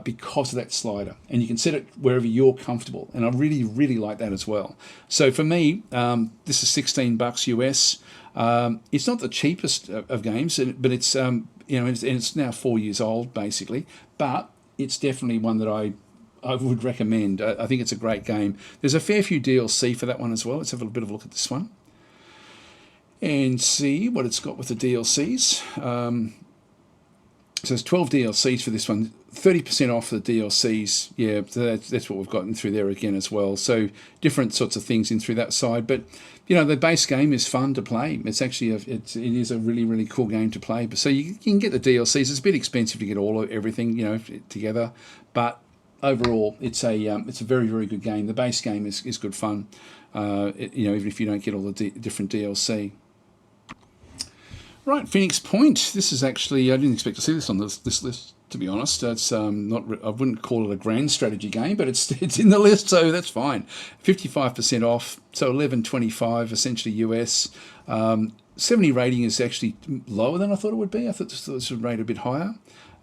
because of that slider. And you can set it wherever you're comfortable. And I really, really like that as well. So for me, this is $16 US. It's not the cheapest of games, but it's it's now 4 years old basically. But it's definitely one that I would recommend. I think it's a great game. There's a fair few DLC for that one as well. Let's have a bit of a look at this one and see what it's got with the DLCs. So there's 12 DLCs for this one, 30% off the DLCs. Yeah, so that's what we've gotten through there again as well. So different sorts of things in through that side. But, the base game is fun to play. It's actually, it is a really, really cool game to play. But so you can get the DLCs. It's a bit expensive to get everything, together. But overall, it's a very, very good game. The base game is good fun, even if you don't get all the different DLC. Right, Phoenix Point. This is actually, I didn't expect to see this on this list, to be honest. It's I wouldn't call it a grand strategy game, but it's in the list, so that's fine. 55% off, so $11.25 essentially US. 70 rating is actually lower than I thought it would be. I thought this would rate a bit higher.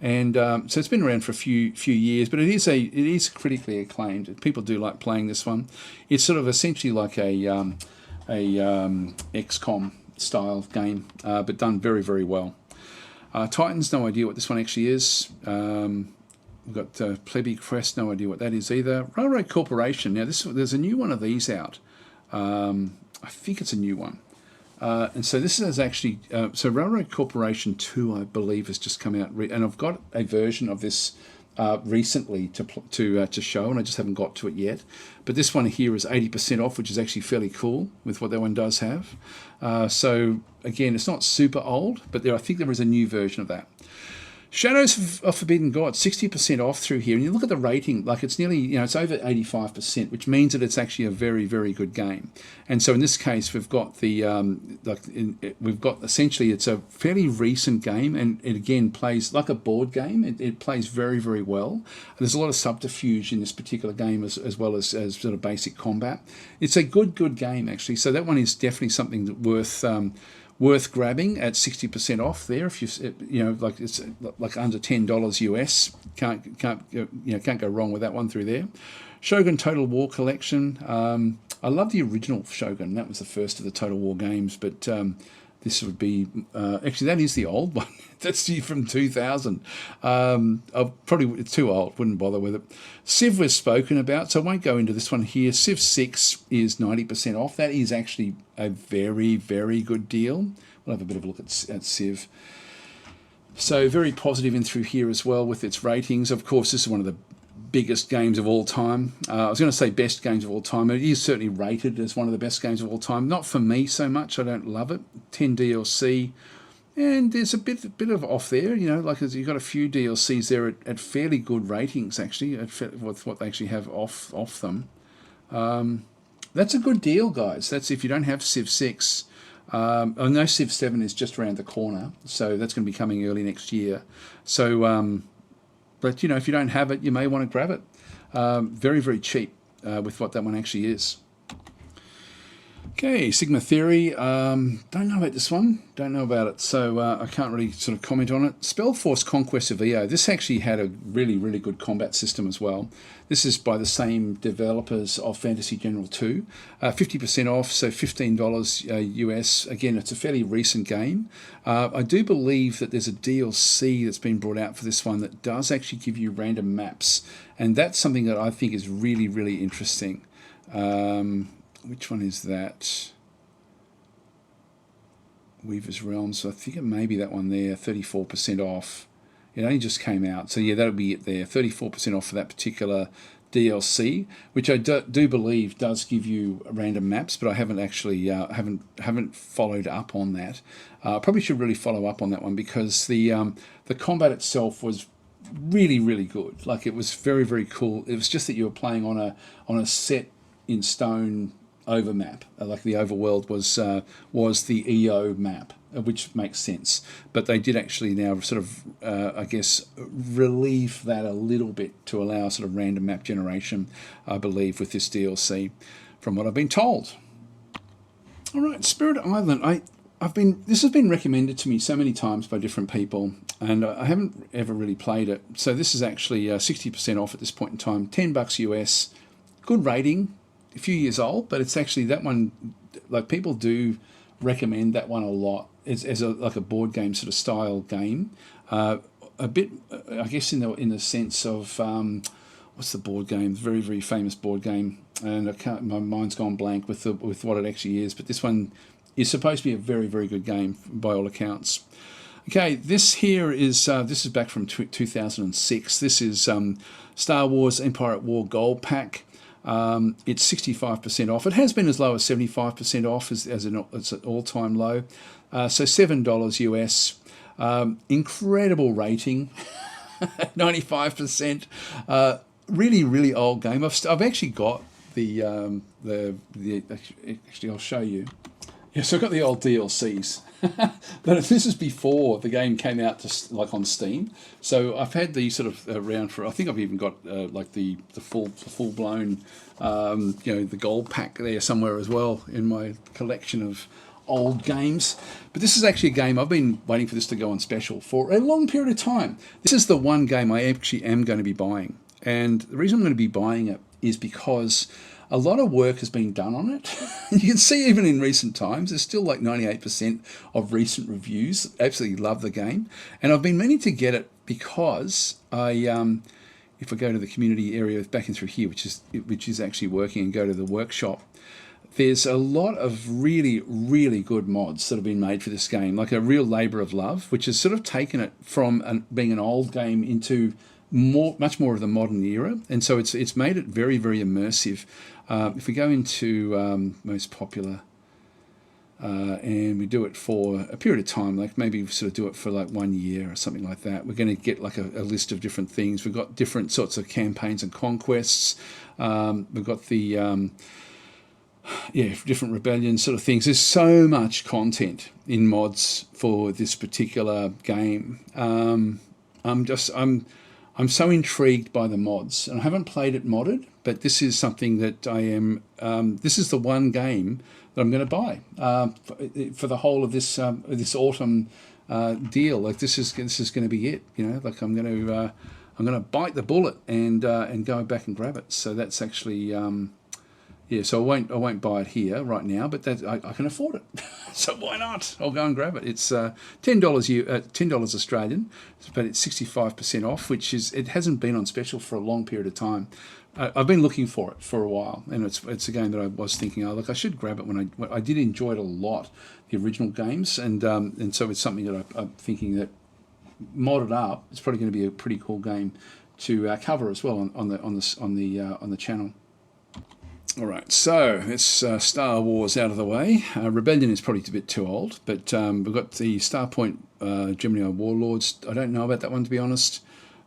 And so it's been around for a few years, but it is critically acclaimed. People do like playing this one. It's sort of essentially like a XCOM style game, but done very, very well. Titans, no idea what this one actually is. We've got Plebby Crest, no idea what that is either. Railroad Corporation, now there's a new one of these out. I think it's a new one. And so this is actually, so Railroad Corporation 2, I believe, has just come out. And I've got a version of this recently to show, and I just haven't got to it yet. But this one here is 80% off, which is actually fairly cool with what that one does have. So again, it's not super old, but I think there is a new version of that. Shadows of Forbidden God, 60% off through here. And you look at the rating, like it's nearly, it's over 85%, which means that it's actually a very, very good game. And so in this case, we've got essentially, it's a fairly recent game, and it again plays like a board game. It plays very, very well. And there's a lot of subterfuge in this particular game as well as sort of basic combat. It's a good game, actually. So that one is definitely something that worth grabbing at 60% off there. If like it's like under $10 US, can't go wrong with that one through there. Shogun Total War Collection. I love the original Shogun. That was the first of the Total War games, but this would be actually that is the old one. That's from 2000. It's too old. Wouldn't bother with it. Civ was spoken about, so I won't go into this one here. Civ 6 is 90% off. That is actually a very, very good deal. We'll have a bit of a look at Civ. So very positive in through here as well with its ratings. Of course, this is one of the biggest games of all time. I was going to say best games of all time. It is certainly rated as one of the best games of all time. Not for me so much. I don't love it. 10 DLC. And there's a bit of off there, like you've got a few DLCs there at fairly good ratings, actually, with what they actually have off them. That's a good deal, guys. That's if you don't have Civ 6. I know Civ 7 is just around the corner, so that's going to be coming early next year. So, but, if you don't have it, you may want to grab it. Very, very cheap with what that one actually is. Okay, Sigma Theory. Don't know about this one. Don't know about it, so I can't really sort of comment on it. Spellforce Conquest of EO. This actually had a really, really good combat system as well. This is by the same developers of Fantasy General 2. 50% off, so $15 US. Again, it's a fairly recent game. I do believe that there's a DLC that's been brought out for this one that does actually give you random maps, and that's something that I think is really, really interesting. Which one is that? Weaver's Realms. So I think it may be that one there, 34% off. It only just came out. So yeah, that'll be it there. 34% off for that particular DLC, which I do believe does give you random maps, but I haven't actually haven't followed up on that. Probably should really follow up on that one because the combat itself was really, really good. Like it was very, very cool. It was just that you were playing on a set in stone over map, like the overworld was the EO map, which makes sense. But they did actually now sort of, I guess, relieve that a little bit to allow sort of random map generation, I believe, with this DLC, from what I've been told. All right, Spirit Island. This has been recommended to me so many times by different people, and I haven't ever really played it. So this is actually 60% off at this point in time, $10 US, good rating. A few years old, but it's actually that one. Like people do recommend that one a lot as like a board game sort of style game. A bit, I guess, in the sense of what's the board game? Very, very famous board game, and my mind's gone blank with what it actually is. But this one is supposed to be a very, very good game by all accounts. Okay, this here is back from 2006. This is Star Wars Empire at War Gold Pack. It's 65% off. It has been as low as 75% off it's an all-time low. So $7 US. Incredible rating, 95%. Really, really old game. I've actually got the actually I'll show you. Yeah, so I've got the old DLCs. But this is before the game came out to like on Steam. So I've had these sort of around for. I think I've even got like the full blown the gold pack there somewhere as well in my collection of old games. But this is actually a game I've been waiting for this to go on special for a long period of time. This is the one game I actually am going to be buying. And the reason I'm going to be buying it is because a lot of work has been done on it. You can see even in recent times, there's still like 98% of recent reviews. Absolutely love the game. And I've been meaning to get it because if I go to the community area back in through here, which is actually working, and go to the workshop, there's a lot of really, really good mods that have been made for this game, like a real labour of love, which has sort of taken it from being an old game into much more of the modern era, and so it's made it very, very immersive. If we go into most popular, and we do it for a period of time, like maybe we sort of do it for like 1 year or something like that, we're going to get like a list of different things. We've got different sorts of campaigns and conquests. We've got the different rebellion sort of things. There's so much content in mods for this particular game. I'm so intrigued by the mods, and I haven't played it modded, but this is something that I am. This is the one game that I'm going to buy for the whole of this autumn deal. Like this is going to be it. You know, like I'm going to bite the bullet and go back and grab it. So that's actually. So I won't buy it here right now, but I can afford it. So why not? I'll go and grab it. It's $10 Australian, but it's 65% off, it hasn't been on special for a long period of time. I've been looking for it for a while, and it's a game that I was thinking, look, I should grab it when I did enjoy it a lot, the original games, and so it's something that I'm thinking that modded up, it's probably going to be a pretty cool game to cover as well on the channel. All right, so it's Star Wars out of the way. Rebellion is probably a bit too old, but we've got the Starpoint Gemini Warlords. I don't know about that one, to be honest.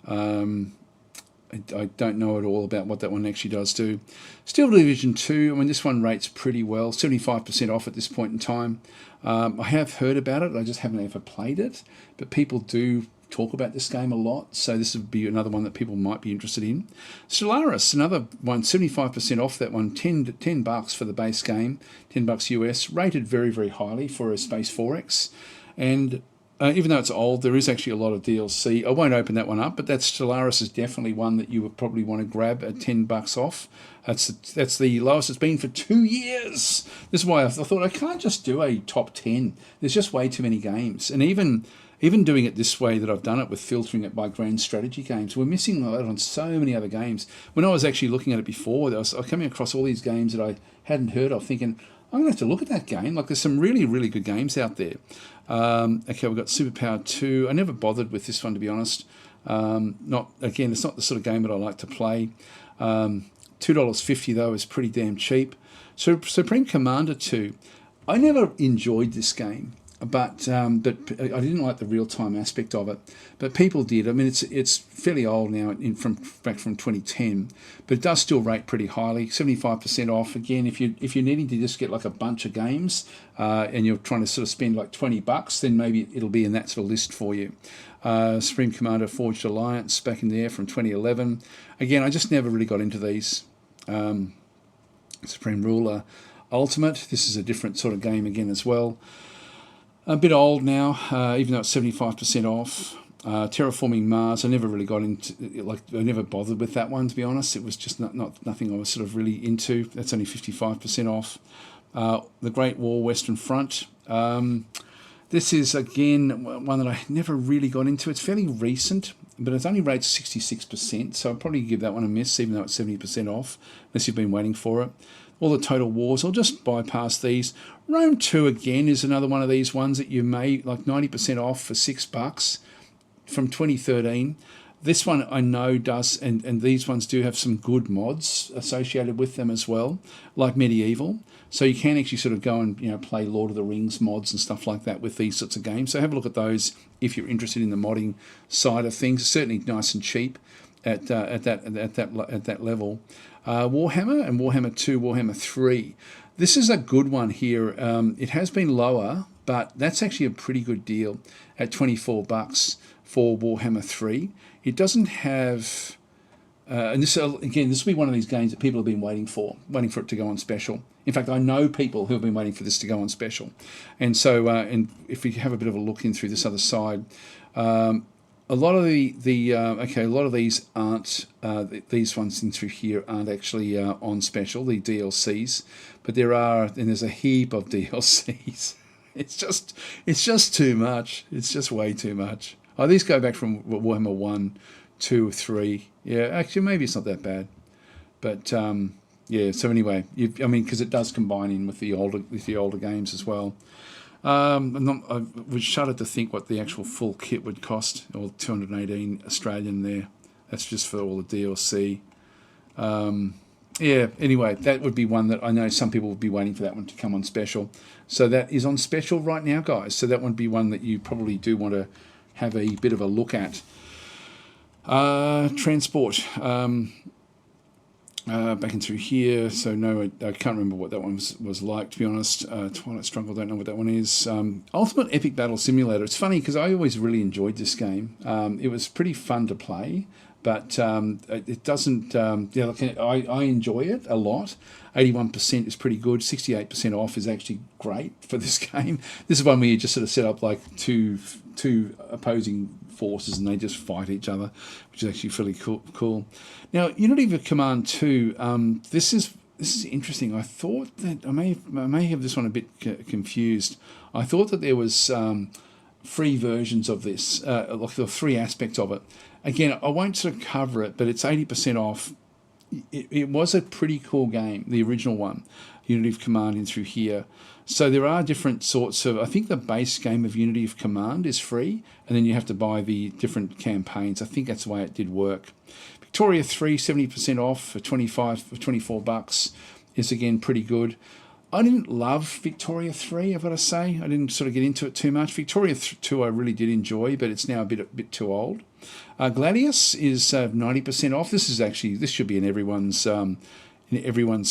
I don't know at all about what that one actually does do. Steel Division 2, I mean, this one rates pretty well, 75% off at this point in time. I have heard about it, I just haven't ever played it, but people do talk about this game a lot, so this would be another one that people might be interested in. Stellaris, another one, 75% off that one, $10 for the base game, $10 US, rated very, very highly for a Space 4X, and even though it's old, there is actually a lot of DLC. I won't open that one up, but that Stellaris is definitely one that you would probably want to grab at $10 off. That's the lowest it's been for 2 years. This is why I thought I can't just do a top 10. There's just way too many games, and even doing it this way that I've done it with filtering it by grand strategy games, we're missing out on so many other games. When I was actually looking at it before, I was coming across all these games that I hadn't heard of, thinking, I'm going to have to look at that game. Like, there's some really, really good games out there. Okay, we've got Superpower 2. I never bothered with this one, to be honest. It's not the sort of game that I like to play. $2.50, though, is pretty damn cheap. So Supreme Commander 2. I never enjoyed this game. But I didn't like the real-time aspect of it. But people did. I mean, it's fairly old now, back from 2010, but it does still rate pretty highly. 75% off. Again, if you're needing to just get like a bunch of games, and you're trying to sort of spend like $20, then maybe it'll be in that sort of list for you. Supreme Commander Forged Alliance back in there from 2011. Again, I just never really got into these. Supreme Ruler Ultimate. This is a different sort of game again as well. A bit old now, even though it's 75% off. Terraforming Mars, I never really got into, I never bothered with that one, to be honest. It was just nothing I was sort of really into. That's only 55% off. The Great War Western Front. This is, again, one that I never really got into. It's fairly recent, but it's only rated 66%, so I'll probably give that one a miss, even though it's 70% off, unless you've been waiting for it. All the Total Wars, I'll just bypass these. Rome 2, again, is another one of these ones that you may, like 90% off for $6 from 2013. This one I know does, and these ones do have some good mods associated with them as well, like Medieval. So you can actually sort of go and play Lord of the Rings mods and stuff like that with these sorts of games. So have a look at those if you're interested in the modding side of things. It's certainly nice and cheap at that level. WarHammer and WarHammer 2, WarHammer 3. This is a good one here. It has been lower, but that's actually a pretty good deal at $24 for WarHammer 3. It doesn't have, and this again, this will be one of these games that people have been waiting for it to go on special. In fact, I know people who have been waiting for this to go on special. And so, and if we have a bit of a look in through this other side, a lot of okay, a lot of these aren't these ones in through here aren't actually on special, the DLCs, but there's a heap of DLCs. It's just too much. It's just way too much. Oh, these go back from Warhammer 1, 2, 3. Yeah, actually maybe it's not that bad, but yeah. So anyway, I mean, because it does combine in with the older games as well. I was shuddered to think what the actual full kit would cost, or 218 Australian there. That's just for all the DLC. Yeah, anyway, that would be one that I know some people would be waiting for that one to come on special. So that is on special right now, guys. So that would be one that you probably do want to have a bit of a look at. Transport. Back in through here, so no, I can't remember what that one was like, to be honest. Twilight Struggle, don't know what that one is. Ultimate Epic Battle Simulator. It's funny because I always really enjoyed this game. It was pretty fun to play, but it doesn't. Yeah, I enjoy it a lot. 81% is pretty good. 68% off is actually great for this game. This is one where you just sort of set up like two opposing forces and they just fight each other, which is actually fairly cool. Now, Unity of Command 2, this is interesting. I thought that I may have this one a bit confused. I thought that there was free versions of this, like the three aspects of it. Again, I won't sort of cover it, but it's 80% off. It was a pretty cool game, the original one, Unity of Command in through here. So there are different sorts of, I think the base game of Unity of Command is free, and then you have to buy the different campaigns. I think that's the way it did work. Victoria 3, 70% off for 24 bucks is again pretty good. I didn't love Victoria 3, I've got to say. I didn't sort of get into it too much. Victoria 2 I really did enjoy, but it's now a bit too old. Gladius is 90% off. This should be in everyone's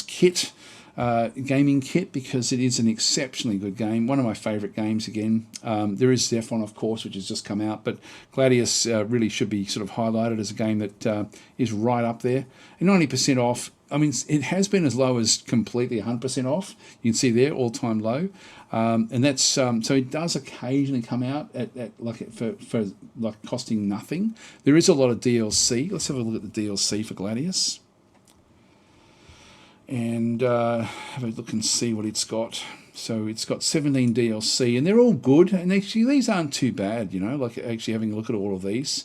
kit. Gaming kit, because it is an exceptionally good game. One of my favourite games again. There is Zephon, of course, which has just come out, but Gladius really should be sort of highlighted as a game that is right up there. And 90% off. I mean, it has been as low as completely 100% off. You can see there, all-time low. And that's so it does occasionally come out at for like costing nothing. There is a lot of DLC. Let's have a look at the DLC for Gladius. And have a look and see what it's got. So it's got 17 DLC, and they're all good. And actually, these aren't too bad, you know. Like actually having a look at all of these,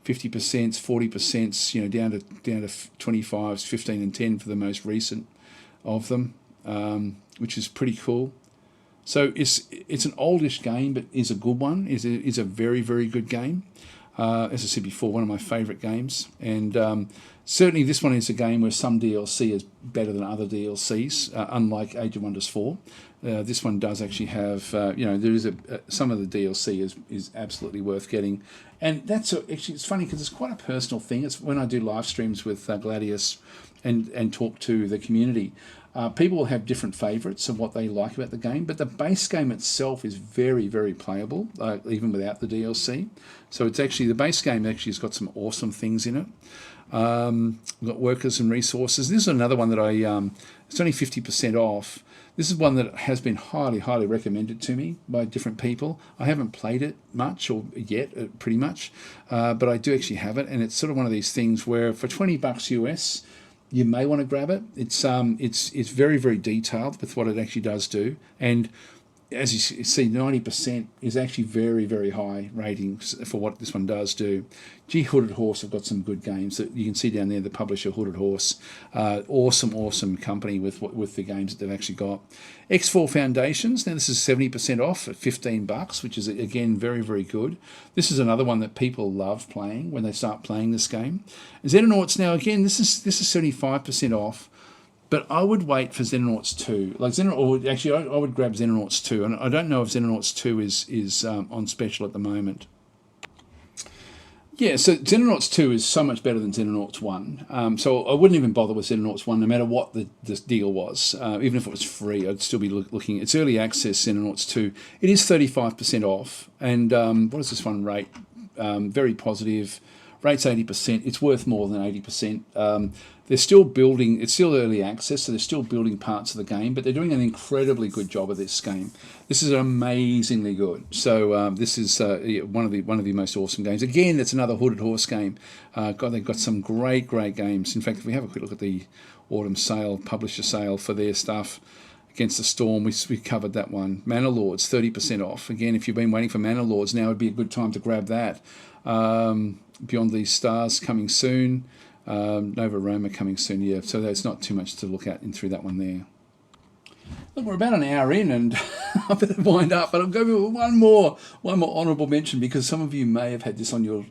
50%, 40%, you know, down to 25s, 15, and 10 for the most recent of them, which is pretty cool. So it's an oldish game, but is a good one. Is a very, very good game. As I said before, one of my favourite games, and certainly this one is a game where some DLC is better than other DLCs, unlike Age of Wonders 4. This one does actually have, you know, there is some of the DLC is absolutely worth getting, and actually it's funny because it's quite a personal thing. It's when I do live streams with Gladius and talk to the community. People will have different favourites of what they like about the game, but the base game itself is very, very playable, even without the DLC. So it's actually, the base game actually has got some awesome things in it. We've got workers and resources. This is another one that it's only 50% off. This is one that has been highly, highly recommended to me by different people. I haven't played it much or yet, pretty much, but I do actually have it, and it's sort of one of these things where for $20 US, you may want to grab it. It's very, very detailed with what it actually does do, and as you see, 90% is actually very, very high ratings for what this one does do. Hooded Horse have got some good games that you can see down there. The publisher Hooded Horse, awesome company with the games that they've actually got. X4 Foundations. Now this is 70% off at $15, which is again very, very good. This is another one that people love playing when they start playing this game. Xenonauts. Now again, this is 75% off. But I would wait for Xenonauts 2. I would grab Xenonauts 2, and I don't know if Xenonauts 2 is on special at the moment. Yeah, so Xenonauts 2 is so much better than Xenonauts 1. So I wouldn't even bother with Xenonauts 1, no matter what the deal was. Even if it was free, I'd still be looking. It's early access, Xenonauts 2. It is 35% off. And what does this one rate? Very positive. Rate's 80%. It's worth more than 80%. They're still building. It's still early access, so they're still building parts of the game, but they're doing an incredibly good job of this game. This is amazingly good. So this is one of the most awesome games. Again, it's another hooded horse game. God, they've got some great games. In fact, if we have a quick look at the autumn sale, publisher sale for their stuff, Against the Storm, we covered that one. Manor Lords, 30% off. Again, if you've been waiting for Manor Lords, now would be a good time to grab that. Beyond These Stars coming soon. Nova Roma coming soon, yeah. So there's not too much to look at in through that one there. Look, we're about an hour in, and I better wind up. But I'll go with one more honourable mention, because some of you may have had this on your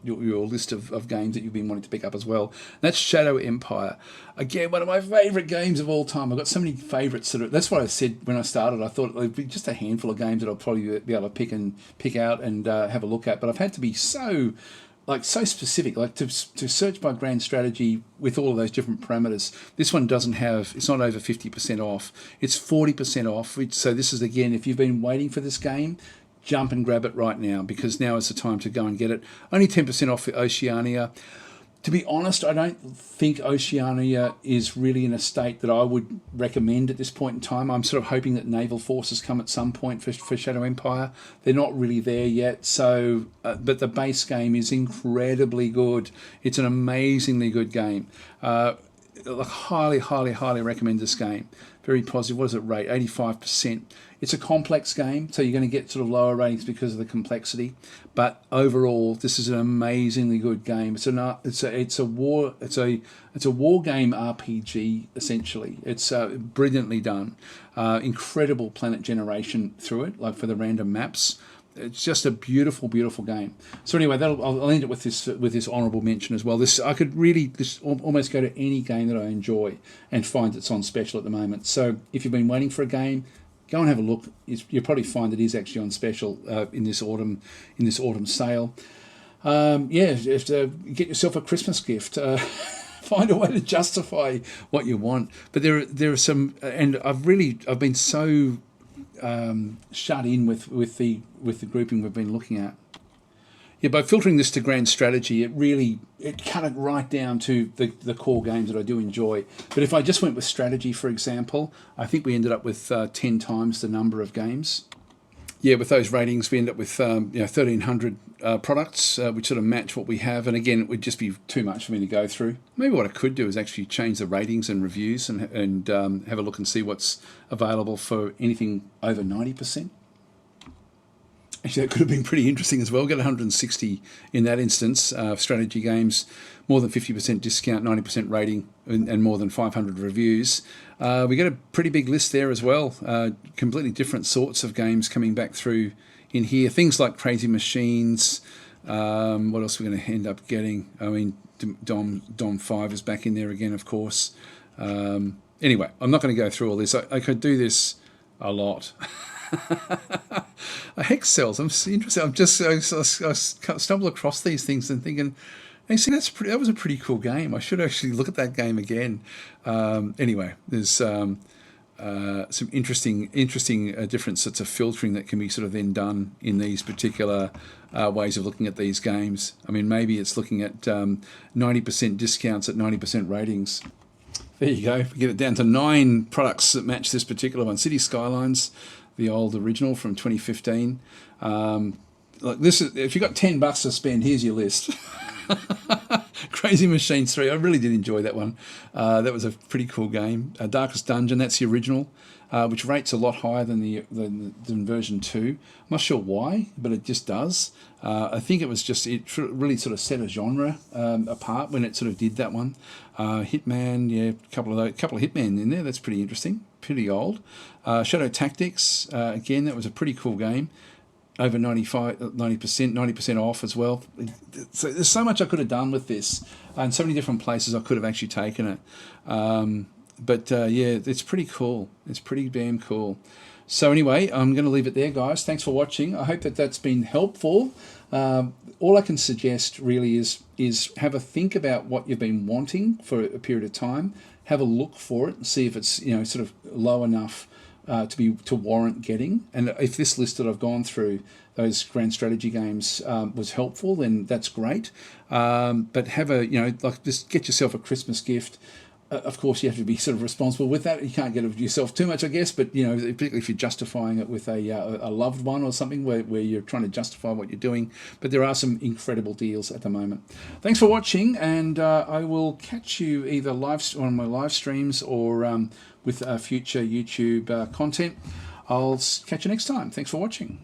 list of games that you've been wanting to pick up as well. That's Shadow Empire. Again, one of my favourite games of all time. I've got so many favourites that's what I said when I started. I thought there'd be just a handful of games that I'll probably be able to pick out and have a look at. But I've had to be so specific, like to search by grand strategy with all of those different parameters. This one doesn't have, it's not over 50% off. It's 40% off. So this is, again, if you've been waiting for this game, jump and grab it right now, because now is the time to go and get it. Only 10% off for Oceania. To be honest, I don't think Oceania is really in a state that I would recommend at this point in time. I'm sort of hoping that naval forces come at some point for Shadow Empire. They're not really there yet. So, but the base game is incredibly good. It's an amazingly good game. Highly recommend this game. Very positive. What does it rate? 85%. It's a complex game, so you're going to get sort of lower ratings because of the complexity. But overall, this is an amazingly good game. It's a war game RPG essentially. It's brilliantly done. Incredible planet generation through it, like for the random maps. It's just a beautiful game. So anyway, I'll end it with this honourable mention as well. I could really almost go to any game that I enjoy and find it's on special at the moment. So if you've been waiting for a game, go and have a look. You'll probably find it is actually on special in this autumn sale. Get yourself a Christmas gift. Find a way to justify what you want. But there are some, and I've been so shut in with the grouping we've been looking at. Yeah, by filtering this to grand strategy, it cut it right down to the core games that I do enjoy. But if I just went with strategy, for example, I think we ended up with 10 times the number of games. Yeah, with those ratings, we end up with 1,300 products, which sort of match what we have. And again, it would just be too much for me to go through. Maybe what I could do is actually change the ratings and reviews and have a look and see what's available for anything over 90%. Actually, that could have been pretty interesting as well. Get 160 in that instance. Strategy games, more than 50% discount, 90% rating, and more than 500 reviews. We get a pretty big list there as well. Completely different sorts of games coming back through in here. Things like Crazy Machines. What else are we going to end up getting? I mean, Dom 5 is back in there again, of course. Anyway, I'm not going to go through all this. I could do this a lot. Hex cells. I'm interested. I stumble across these things and thinking, hey, see, that was a pretty cool game. I should actually look at that game again. Anyway, there's some interesting different sorts of filtering that can be sort of then done in these particular ways of looking at these games. I mean, maybe it's looking at 90% discounts at 90% ratings. There you go. We get it down to 9 products that match this particular one. City Skylines, the old original from 2015. Like this is, if you've got $10 to spend, here's your list. Crazy Machines 3. I really did enjoy that one. That was a pretty cool game. Darkest Dungeon, that's the original, which rates a lot higher than version 2. I'm not sure why, but it just does. I think it was just, it really sort of set a genre apart when it sort of did that one. Hitman, yeah, a couple of Hitman in there. That's pretty interesting. Pretty old. Shadow Tactics, again, that was a pretty cool game. Over 90% off as well. So there's so much I could have done with this, and so many different places I could have actually taken it. Yeah, it's pretty cool. It's pretty damn cool. So anyway, I'm going to leave it there, guys. Thanks for watching. I hope that's been helpful. All I can suggest really is have a think about what you've been wanting for a period of time. Have a look for it and see if it's sort of low enough to warrant getting. And if this list that I've gone through, those grand strategy games, was helpful, then that's great. But have a, like, just get yourself a Christmas gift. Of course, you have to be sort of responsible with that. You can't get it yourself too much, I guess. But particularly if you're justifying it with a loved one or something, where you're trying to justify what you're doing. But there are some incredible deals at the moment. Thanks for watching, and I will catch you either on my live streams or with future YouTube content. I'll catch you next time. Thanks for watching.